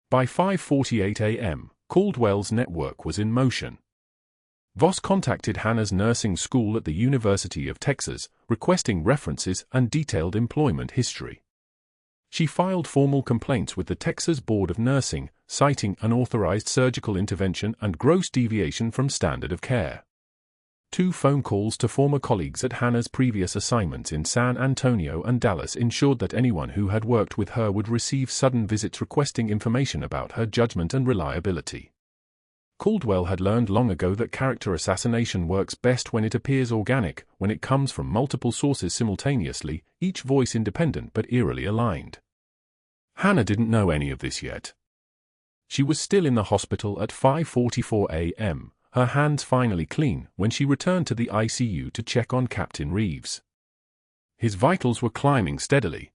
By 5:48 a.m., Caldwell's network was in motion. Voss contacted Hannah's nursing school at the University of Texas, requesting references and detailed employment history. She filed formal complaints with the Texas Board of Nursing, citing unauthorized surgical intervention and gross deviation from standard of care. 2 phone calls to former colleagues at Hannah's previous assignments in San Antonio and Dallas ensured that anyone who had worked with her would receive sudden visits requesting information about her judgment and reliability. Caldwell had learned long ago that character assassination works best when it appears organic, when it comes from multiple sources simultaneously, each voice independent but eerily aligned. Hannah didn't know any of this yet. She was still in the hospital at 5:44 a.m., her hands finally clean, when she returned to the ICU to check on Captain Reeves. His vitals were climbing steadily.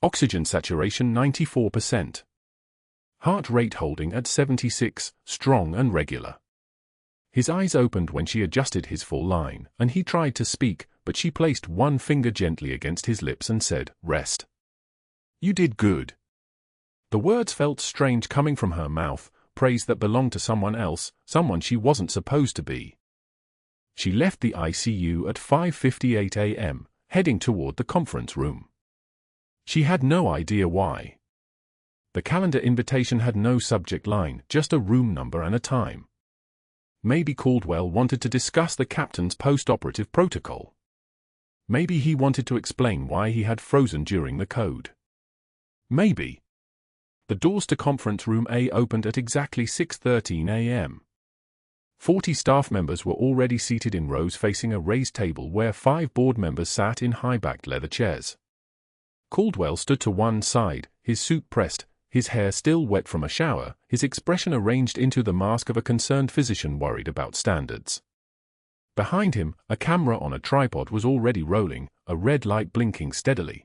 Oxygen saturation 94%. Heart rate holding at 76, strong and regular. His eyes opened when she adjusted his full line, and he tried to speak, but she placed one finger gently against his lips and said, "Rest. You did good." The words felt strange coming from her mouth, praise that belonged to someone else, someone she wasn't supposed to be. She left the ICU at 5:58 a.m., heading toward the conference room. She had no idea why. The calendar invitation had no subject line, just a room number and a time. Maybe Caldwell wanted to discuss the captain's post-operative protocol. Maybe he wanted to explain why he had frozen during the code. Maybe. The doors to conference room A opened at exactly 6:13 a.m. 40 staff members were already seated in rows facing a raised table where 5 board members sat in high-backed leather chairs. Caldwell stood to one side, his suit pressed, his hair still wet from a shower, his expression arranged into the mask of a concerned physician worried about standards. Behind him, a camera on a tripod was already rolling, a red light blinking steadily.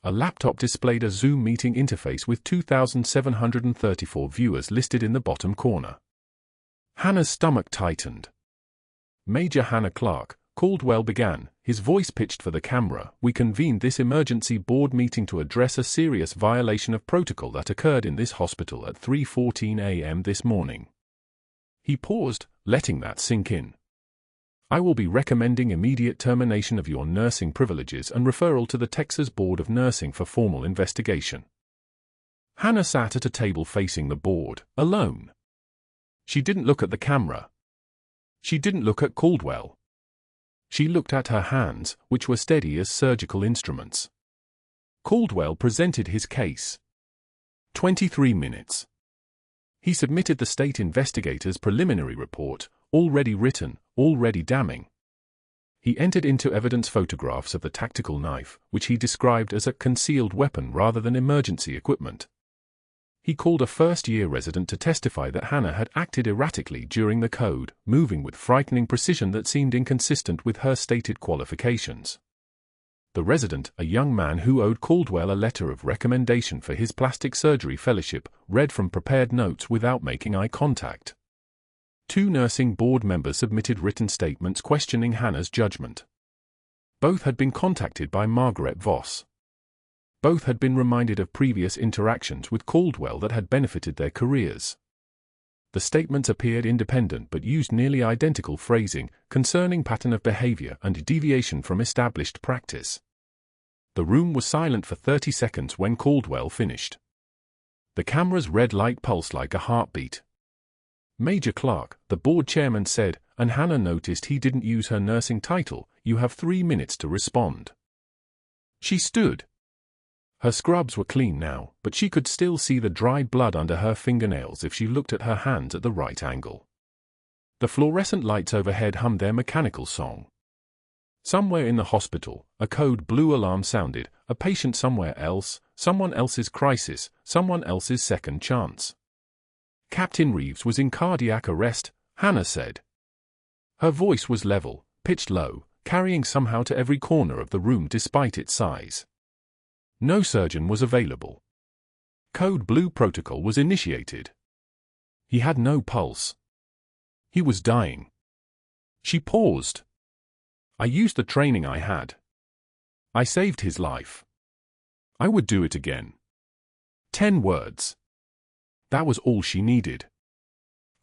A laptop displayed a Zoom meeting interface with 2,734 viewers listed in the bottom corner. Hannah's stomach tightened. "Major Hannah Clarke," Caldwell began, his voice pitched for the camera, "we convened this emergency board meeting to address a serious violation of protocol that occurred in this hospital at 3:14 a.m. this morning." He paused, letting that sink in. "I will be recommending immediate termination of your nursing privileges and referral to the Texas Board of Nursing for formal investigation." Hannah sat at a table facing the board, alone. She didn't look at the camera. She didn't look at Caldwell. She looked at her hands, which were steady as surgical instruments. Caldwell presented his case. 23 minutes. He submitted the state investigator's preliminary report, already written, already damning. He entered into evidence photographs of the tactical knife, which he described as a concealed weapon rather than emergency equipment. He called a first-year resident to testify that Hannah had acted erratically during the code, moving with frightening precision that seemed inconsistent with her stated qualifications. The resident, a young man who owed Caldwell a letter of recommendation for his plastic surgery fellowship, read from prepared notes without making eye contact. 2 nursing board members submitted written statements questioning Hannah's judgment. Both had been contacted by Margaret Voss. Both had been reminded of previous interactions with Caldwell that had benefited their careers. The statements appeared independent but used nearly identical phrasing concerning pattern of behavior and deviation from established practice. The room was silent for 30 seconds when Caldwell finished. The camera's red light pulsed like a heartbeat. "Major Clarke," the board chairman said, and Hannah noticed he didn't use her nursing title, "you have 3 minutes to respond." She stood. Her scrubs were clean now, but she could still see the dried blood under her fingernails if she looked at her hands at the right angle. The fluorescent lights overhead hummed their mechanical song. Somewhere in the hospital, a code blue alarm sounded, a patient somewhere else, someone else's crisis, someone else's second chance. Captain Reeves was in cardiac arrest, Hannah said. Her voice was level, pitched low, carrying somehow to every corner of the room despite its size. No surgeon was available. Code Blue protocol was initiated. He had no pulse. He was dying. She paused. "I used the training I had. I saved his life. I would do it again." 10 words. That was all she needed.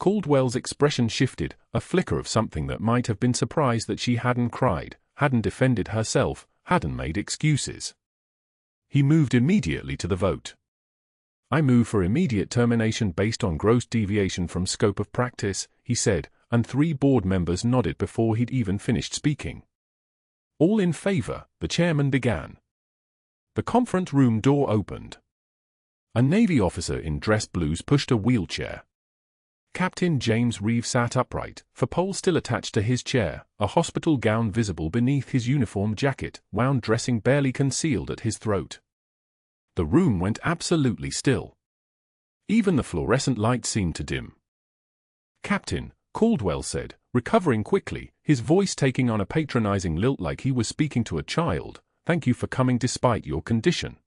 Caldwell's expression shifted, a flicker of something that might have been surprised that she hadn't cried, hadn't defended herself, hadn't made excuses. He moved immediately to the vote. "I move for immediate termination based on gross deviation from scope of practice," he said, and 3 board members nodded before he'd even finished speaking. "All in favor," the chairman began. The conference room door opened. A Navy officer in dress blues pushed a wheelchair. Captain James Reeves sat upright, a pole still attached to his chair, a hospital gown visible beneath his uniform jacket, wound dressing barely concealed at his throat. The room went absolutely still. Even the fluorescent light seemed to dim. "Captain," Caldwell said, recovering quickly, his voice taking on a patronizing lilt like he was speaking to a child, "thank you for coming despite your condition.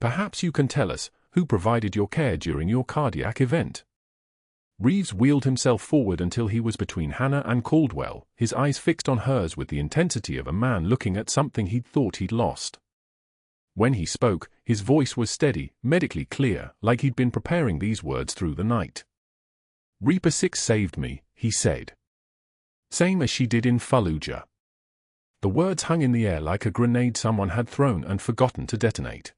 Perhaps you can tell us who provided your care during your cardiac event." Reeves wheeled himself forward until he was between Hannah and Caldwell, his eyes fixed on hers with the intensity of a man looking at something he'd thought he'd lost. When he spoke, his voice was steady, medically clear, like he'd been preparing these words through the night. "Reaper 6 saved me," he said. "Same as she did in Fallujah." The words hung in the air like a grenade someone had thrown and forgotten to detonate.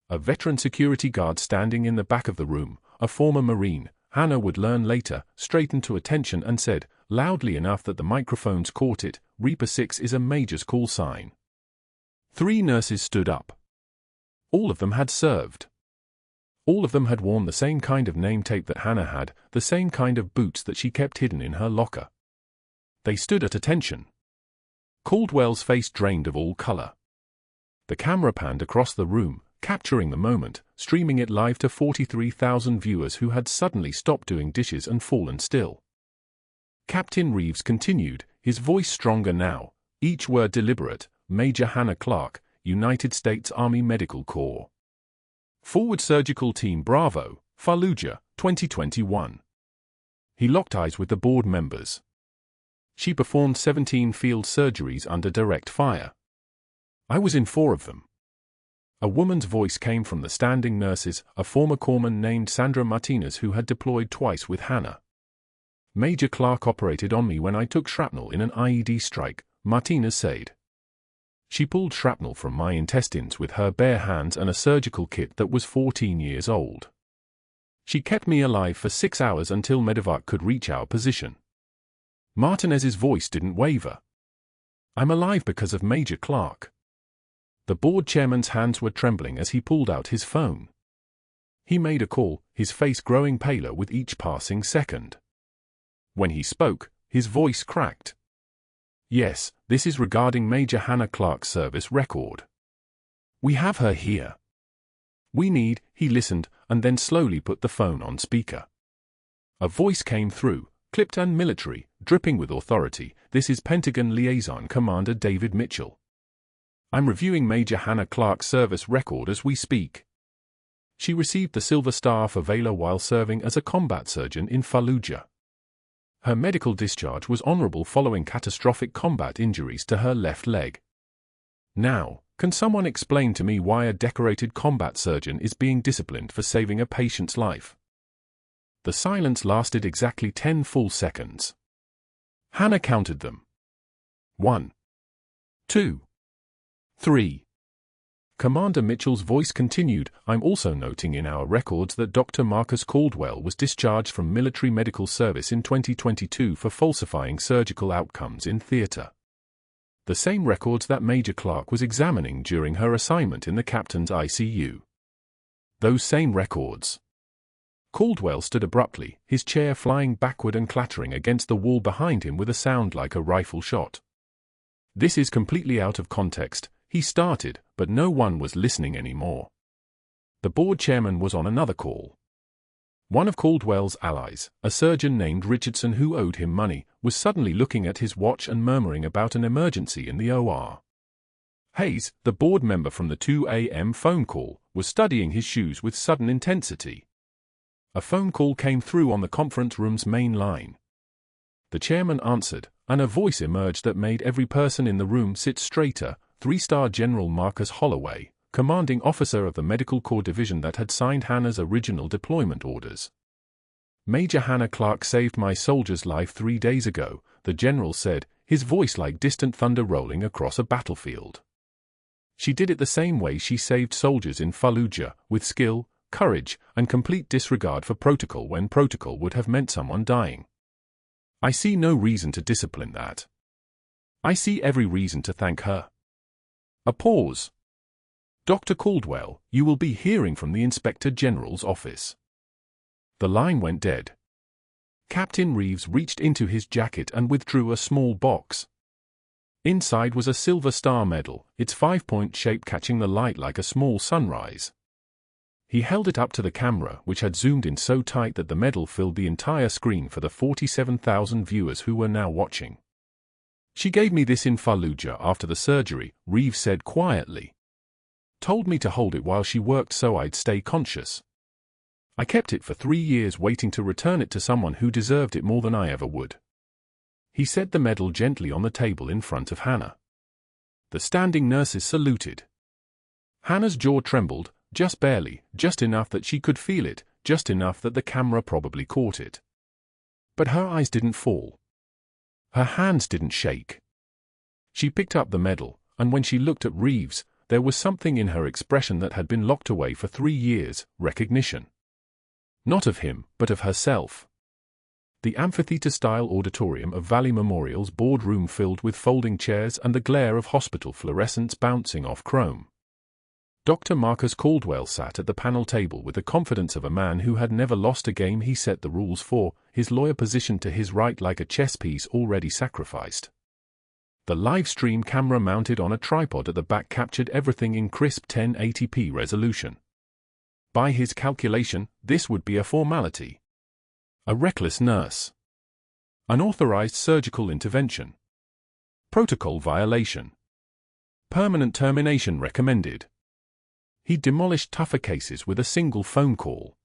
A veteran security guard standing in the back of the room, a former Marine, Hannah would learn later, straightened to attention and said, loudly enough that the microphones caught it, "Reaper 6 is a Major's call sign." 3 nurses stood up. All of them had served. All of them had worn the same kind of name tape that Hannah had, the same kind of boots that she kept hidden in her locker. They stood at attention. Caldwell's face drained of all color. The camera panned across the room, capturing the moment, streaming it live to 43,000 viewers who had suddenly stopped doing dishes and fallen still. Captain Reeves continued, his voice stronger now, each word deliberate, "Major Hannah Clarke, United States Army Medical Corps. Forward Surgical Team Bravo, Fallujah, 2021. He locked eyes with the board members. "She performed 17 field surgeries under direct fire. I was in 4 of them." A woman's voice came from the standing nurses, a former corpsman named Sandra Martinez who had deployed twice with Hannah. "Major Clarke operated on me when I took shrapnel in an IED strike," Martinez said. "She pulled shrapnel from my intestines with her bare hands and a surgical kit that was 14 years old. She kept me alive for 6 hours until medevac could reach our position." Martinez's voice didn't waver. "I'm alive because of Major Clarke." The board chairman's hands were trembling as he pulled out his phone. He made a call, his face growing paler with each passing second. When he spoke, his voice cracked. "Yes, this is regarding Major Hannah Clarke's service record. We have her here. We need," he listened, and then slowly put the phone on speaker. A voice came through, clipped and military, dripping with authority. "This is Pentagon Liaison Commander David Mitchell. I'm reviewing Major Hannah Clarke's service record as we speak. She received the Silver Star for valor while serving as a combat surgeon in Fallujah. Her medical discharge was honorable following catastrophic combat injuries to her left leg. Now, can someone explain to me why a decorated combat surgeon is being disciplined for saving a patient's life?" The silence lasted exactly 10 full seconds. Hannah counted them. 1, 2, 3. Commander Mitchell's voice continued, "I'm also noting in our records that Dr. Marcus Caldwell was discharged from military medical service in 2022 for falsifying surgical outcomes in theater. The same records that Major Clarke was examining during her assignment in the captain's ICU. Those same records." Caldwell stood abruptly, his chair flying backward and clattering against the wall behind him with a sound like a rifle shot. "This is completely out of context," he started, but no one was listening anymore. The board chairman was on another call. One of Caldwell's allies, a surgeon named Richardson who owed him money, was suddenly looking at his watch and murmuring about an emergency in the OR. Hayes, the board member from the 2 a.m. phone call, was studying his shoes with sudden intensity. A phone call came through on the conference room's main line. The chairman answered, and a voice emerged that made every person in the room sit straighter. 3-star General Marcus Holloway, commanding officer of the Medical Corps division that had signed Hannah's original deployment orders. "Major Hannah Clarke saved my soldier's life 3 days ago," the general said, his voice like distant thunder rolling across a battlefield. "She did it the same way she saved soldiers in Fallujah, with skill, courage, and complete disregard for protocol when protocol would have meant someone dying. I see no reason to discipline that. I see every reason to thank her." A pause. "Dr. Caldwell, you will be hearing from the Inspector General's office." The line went dead. Captain Reeves reached into his jacket and withdrew a small box. Inside was a silver star medal, its 5-point shape catching the light like a small sunrise. He held it up to the camera, which had zoomed in so tight that the medal filled the entire screen for the 47,000 viewers who were now watching. "She gave me this in Fallujah after the surgery," Reeves said quietly. "Told me to hold it while she worked so I'd stay conscious. I kept it for 3 years waiting to return it to someone who deserved it more than I ever would." He set the medal gently on the table in front of Hannah. The standing nurses saluted. Hannah's jaw trembled, just barely, just enough that she could feel it, just enough that the camera probably caught it. But her eyes didn't fall. Her hands didn't shake. She picked up the medal, and when she looked at Reeves, there was something in her expression that had been locked away for 3 years, recognition. Not of him, but of herself. The amphitheater-style auditorium of Valley Memorial's boardroom filled with folding chairs and the glare of hospital fluorescents bouncing off chrome. Dr. Marcus Caldwell sat at the panel table with the confidence of a man who had never lost a game he set the rules for, his lawyer positioned to his right like a chess piece already sacrificed. The live stream camera mounted on a tripod at the back captured everything in crisp 1080p resolution. By his calculation, this would be a formality. A reckless nurse. Unauthorized surgical intervention. Protocol violation. Permanent termination recommended. He demolished tougher cases with a single phone call.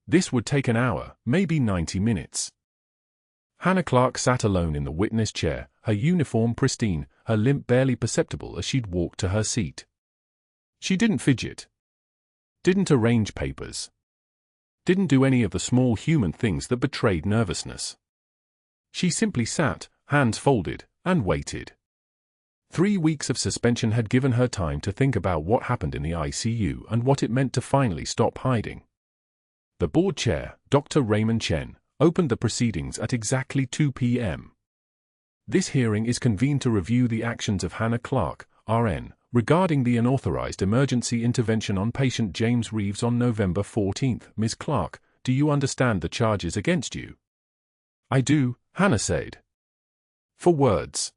This would take an hour, maybe 90 minutes. Hannah Clarke sat alone in the witness chair, her uniform pristine, her limp barely perceptible as she'd walked to her seat. She didn't fidget. Didn't arrange papers. Didn't do any of the small human things that betrayed nervousness. She simply sat, hands folded, and waited. 3 weeks of suspension had given her time to think about what happened in the ICU and what it meant to finally stop hiding. The board chair, Dr. Raymond Chen, opened the proceedings at exactly 2 p.m. This hearing is convened to review the actions of Hannah Clarke, RN, regarding the unauthorized emergency intervention on patient James Reeves on November 14. Ms. Clarke, do you understand the charges against you? I do, Hannah said. For words.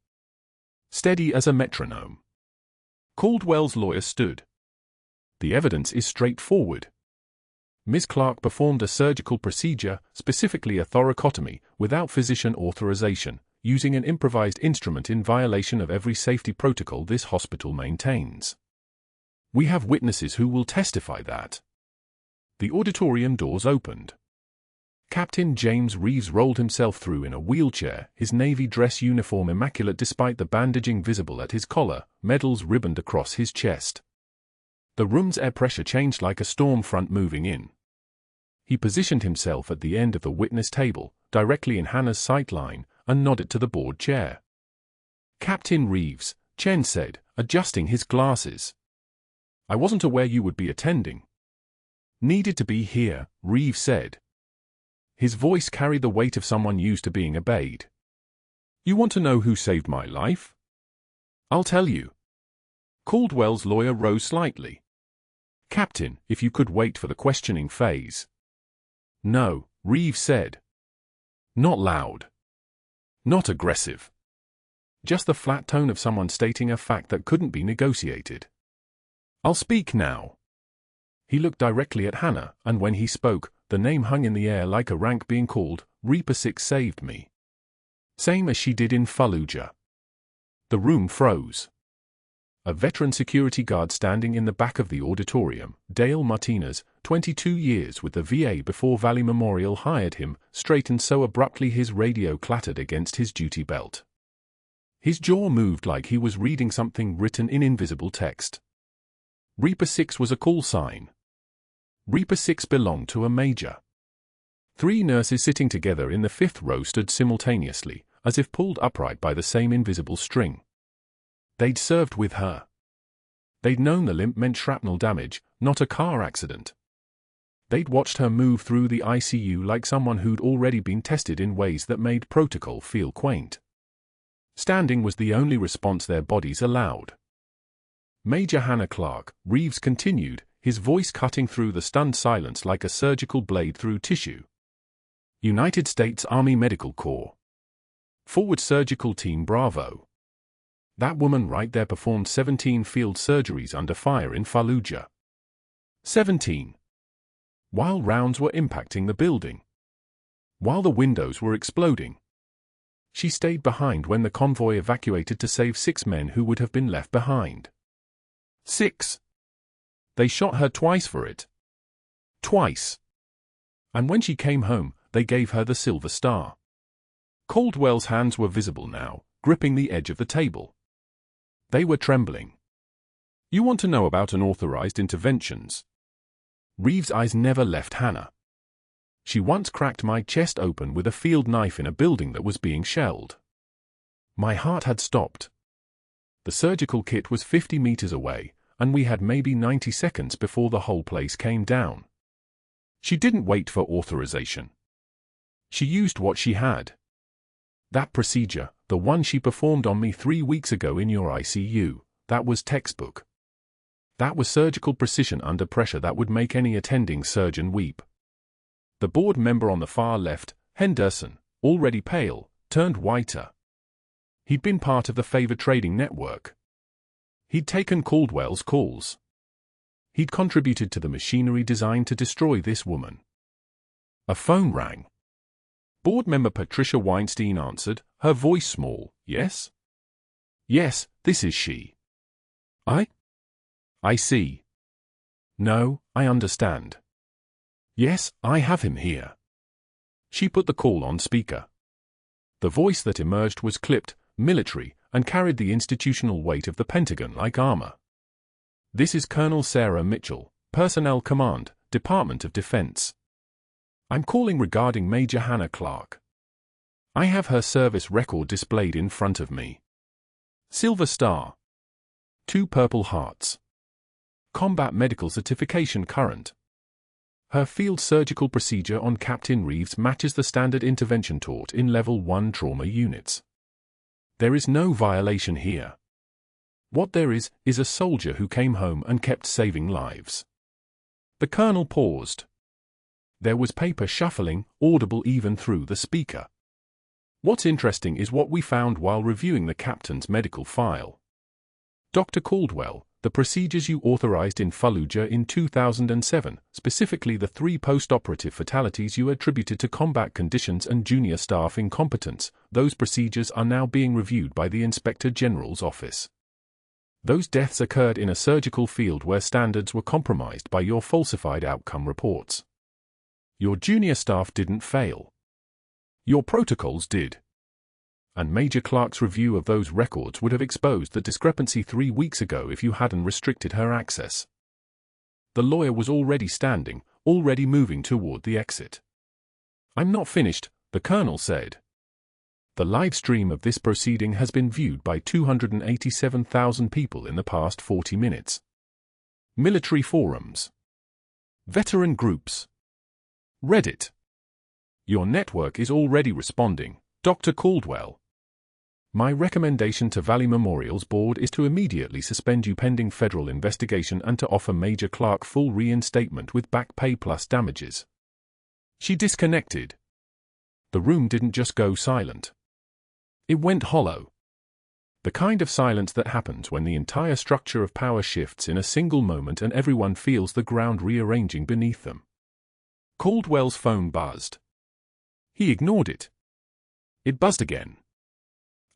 Steady as a metronome. Caldwell's lawyer stood. The evidence is straightforward. Ms. Clarke performed a surgical procedure, specifically a thoracotomy, without physician authorization, using an improvised instrument in violation of every safety protocol this hospital maintains. We have witnesses who will testify that. The auditorium doors opened. Captain James Reeves rolled himself through in a wheelchair, his navy dress uniform immaculate despite the bandaging visible at his collar, medals ribboned across his chest. The room's air pressure changed like a storm front moving in. He positioned himself at the end of the witness table, directly in Hannah's sight line, and nodded to the board chair. Captain Reeves, Chen said, adjusting his glasses. I wasn't aware you would be attending. Needed to be here, Reeves said. His voice carried the weight of someone used to being obeyed. You want to know who saved my life? I'll tell you. Caldwell's lawyer rose slightly. Captain, if you could wait for the questioning phase. No, Reeves said. Not loud. Not aggressive. Just the flat tone of someone stating a fact that couldn't be negotiated. I'll speak now. He looked directly at Hannah, and when he spoke, the name hung in the air like a rank being called. Reaper 6 saved me. Same as she did in Fallujah. The room froze. A veteran security guard standing in the back of the auditorium, Dale Martinez, 22 years with the VA before Valley Memorial hired him, straightened so abruptly his radio clattered against his duty belt. His jaw moved like he was reading something written in invisible text. Reaper 6 was a call sign. Reaper 6 belonged to a major. 3 nurses sitting together in the 5th row stood simultaneously, as if pulled upright by the same invisible string. They'd served with her. They'd known the limp meant shrapnel damage, not a car accident. They'd watched her move through the ICU like someone who'd already been tested in ways that made protocol feel quaint. Standing was the only response their bodies allowed. Major Hannah Clarke, Reeves continued, his voice cutting through the stunned silence like a surgical blade through tissue. United States Army Medical Corps. Forward Surgical Team Bravo. That woman right there performed 17 field surgeries under fire in Fallujah. 17. While rounds were impacting the building. While the windows were exploding. She stayed behind when the convoy evacuated to save 6 men who would have been left behind. 6. They shot her twice for it. Twice. And when she came home, they gave her the Silver Star. Caldwell's hands were visible now, gripping the edge of the table. They were trembling. You want to know about unauthorized interventions? Reeves' eyes never left Hannah. She once cracked my chest open with a field knife in a building that was being shelled. My heart had stopped. The surgical kit was 50 meters away, and we had maybe 90 seconds before the whole place came down. She didn't wait for authorization. She used what she had. That procedure, the one she performed on me 3 weeks ago in your ICU, that was textbook. That was surgical precision under pressure that would make any attending surgeon weep. The board member on the far left, Henderson, already pale, turned whiter. He'd been part of the favor trading network. He'd taken Caldwell's calls. He'd contributed to the machinery designed to destroy this woman. A phone rang. Board member Patricia Weinstein answered, her voice small. Yes? Yes, this is she. I see. No, I understand. Yes, I have him here. She put the call on speaker. The voice that emerged was clipped, military, and carried the institutional weight of the Pentagon like armor. This is Colonel Sarah Mitchell, Personnel Command, Department of Defense. I'm calling regarding Major Hannah Clarke. I have her service record displayed in front of me. Silver Star. 2 Purple Hearts. Combat Medical Certification current. Her field surgical procedure on Captain Reeves matches the standard intervention taught in Level 1 trauma units. There is no violation here. What there is a soldier who came home and kept saving lives. The colonel paused. There was paper shuffling, audible even through the speaker. What's interesting is what we found while reviewing the captain's medical file. Dr. Caldwell, the procedures you authorized in Fallujah in 2007, specifically the 3 post-operative fatalities you attributed to combat conditions and junior staff incompetence, those procedures are now being reviewed by the Inspector General's office. Those deaths occurred in a surgical field where standards were compromised by your falsified outcome reports. Your junior staff didn't fail. Your protocols did. And Major Clarke's review of those records would have exposed the discrepancy 3 weeks ago if you hadn't restricted her access. The lawyer was already standing, already moving toward the exit. I'm not finished, the colonel said. The live stream of this proceeding has been viewed by 287,000 people in the past 40 minutes. Military forums. Veteran groups. Reddit. Your network is already responding, Dr. Caldwell. My recommendation to Valley Memorial's board is to immediately suspend you pending federal investigation and to offer Major Clarke full reinstatement with back pay plus damages. She disconnected. The room didn't just go silent. It went hollow. The kind of silence that happens when the entire structure of power shifts in a single moment and everyone feels the ground rearranging beneath them. Caldwell's phone buzzed. He ignored it. It buzzed again.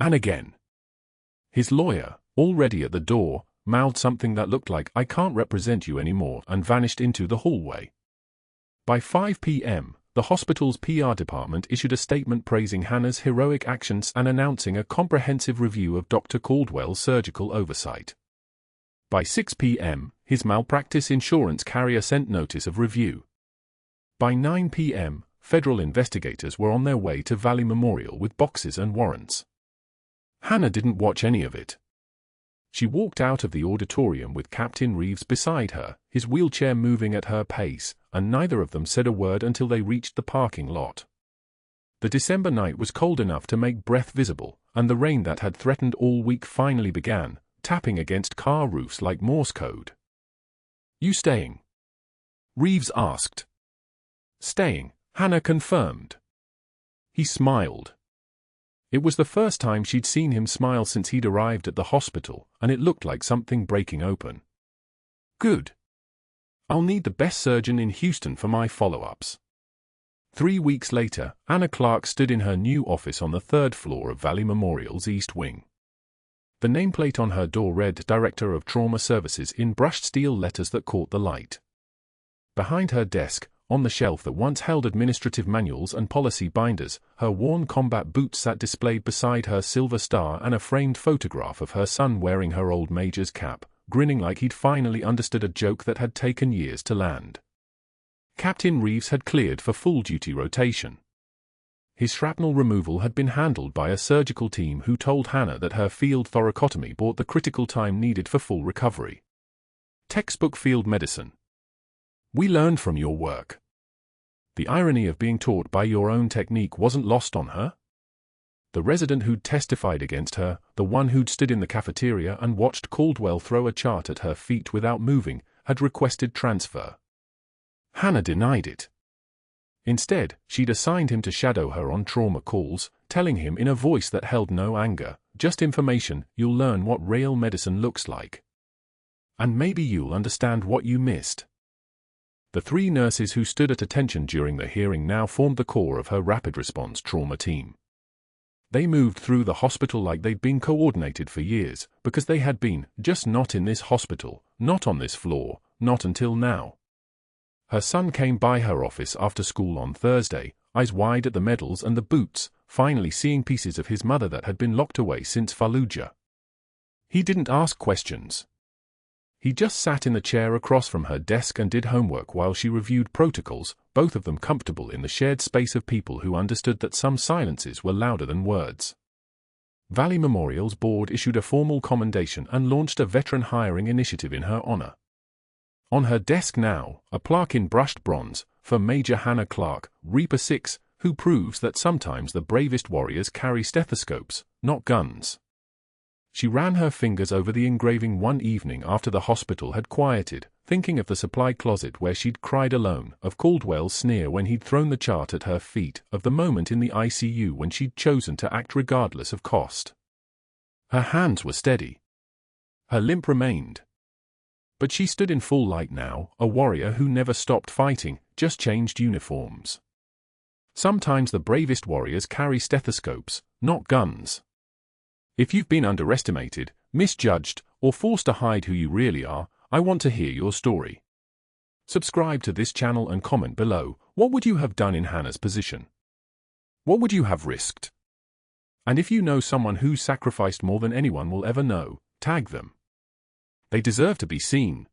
And again. His lawyer, already at the door, mouthed something that looked like "I can't represent you anymore" and vanished into the hallway. By 5 p.m., the hospital's PR department issued a statement praising Hannah's heroic actions and announcing a comprehensive review of Dr. Caldwell's surgical oversight. By 6 p.m., his malpractice insurance carrier sent notice of review. By 9 p.m., federal investigators were on their way to Valley Memorial with boxes and warrants. Hannah didn't watch any of it. She walked out of the auditorium with Captain Reeves beside her, his wheelchair moving at her pace, and neither of them said a word until they reached the parking lot. The December night was cold enough to make breath visible, and the rain that had threatened all week finally began, tapping against car roofs like Morse code. You staying? Reeves asked. Staying, Hannah confirmed. He smiled. It was the first time she'd seen him smile since he'd arrived at the hospital, and it looked like something breaking open. Good. I'll need the best surgeon in Houston for my follow-ups. 3 weeks later, Anna Clarke stood in her new office on the 3rd floor of Valley Memorial's East Wing. The nameplate on her door read Director of Trauma Services in brushed steel letters that caught the light. Behind her desk, on the shelf that once held administrative manuals and policy binders, her worn combat boots sat displayed beside her silver star and a framed photograph of her son wearing her old major's cap, grinning like he'd finally understood a joke that had taken years to land. Captain Reeves had cleared for full-duty rotation. His shrapnel removal had been handled by a surgical team who told Hannah that her field thoracotomy bought the critical time needed for full recovery. Textbook field medicine. We learned from your work. The irony of being taught by your own technique wasn't lost on her. The resident who'd testified against her, the one who'd stood in the cafeteria and watched Caldwell throw a chart at her feet without moving, had requested transfer. Hannah denied it. Instead, she'd assigned him to shadow her on trauma calls, telling him in a voice that held no anger, just information, you'll learn what real medicine looks like. And maybe you'll understand what you missed. The 3 nurses who stood at attention during the hearing now formed the core of her rapid response trauma team. They moved through the hospital like they'd been coordinated for years, because they had been, just not in this hospital, not on this floor, not until now. Her son came by her office after school on Thursday, eyes wide at the medals and the boots, finally seeing pieces of his mother that had been locked away since Fallujah. He didn't ask questions. He just sat in the chair across from her desk and did homework while she reviewed protocols, both of them comfortable in the shared space of people who understood that some silences were louder than words. Valley Memorial's board issued a formal commendation and launched a veteran hiring initiative in her honor. On her desk now, a plaque in brushed bronze, for Major Hannah Clarke, Reaper 6, who proves that sometimes the bravest warriors carry stethoscopes, not guns. She ran her fingers over the engraving one evening after the hospital had quieted, thinking of the supply closet where she'd cried alone, of Caldwell's sneer when he'd thrown the chart at her feet, of the moment in the ICU when she'd chosen to act regardless of cost. Her hands were steady. Her limp remained. But she stood in full light now, a warrior who never stopped fighting, just changed uniforms. Sometimes the bravest warriors carry stethoscopes, not guns. If you've been underestimated, misjudged, or forced to hide who you really are, I want to hear your story. Subscribe to this channel and comment below, what would you have done in Hannah's position? What would you have risked? And if you know someone who sacrificed more than anyone will ever know, tag them. They deserve to be seen.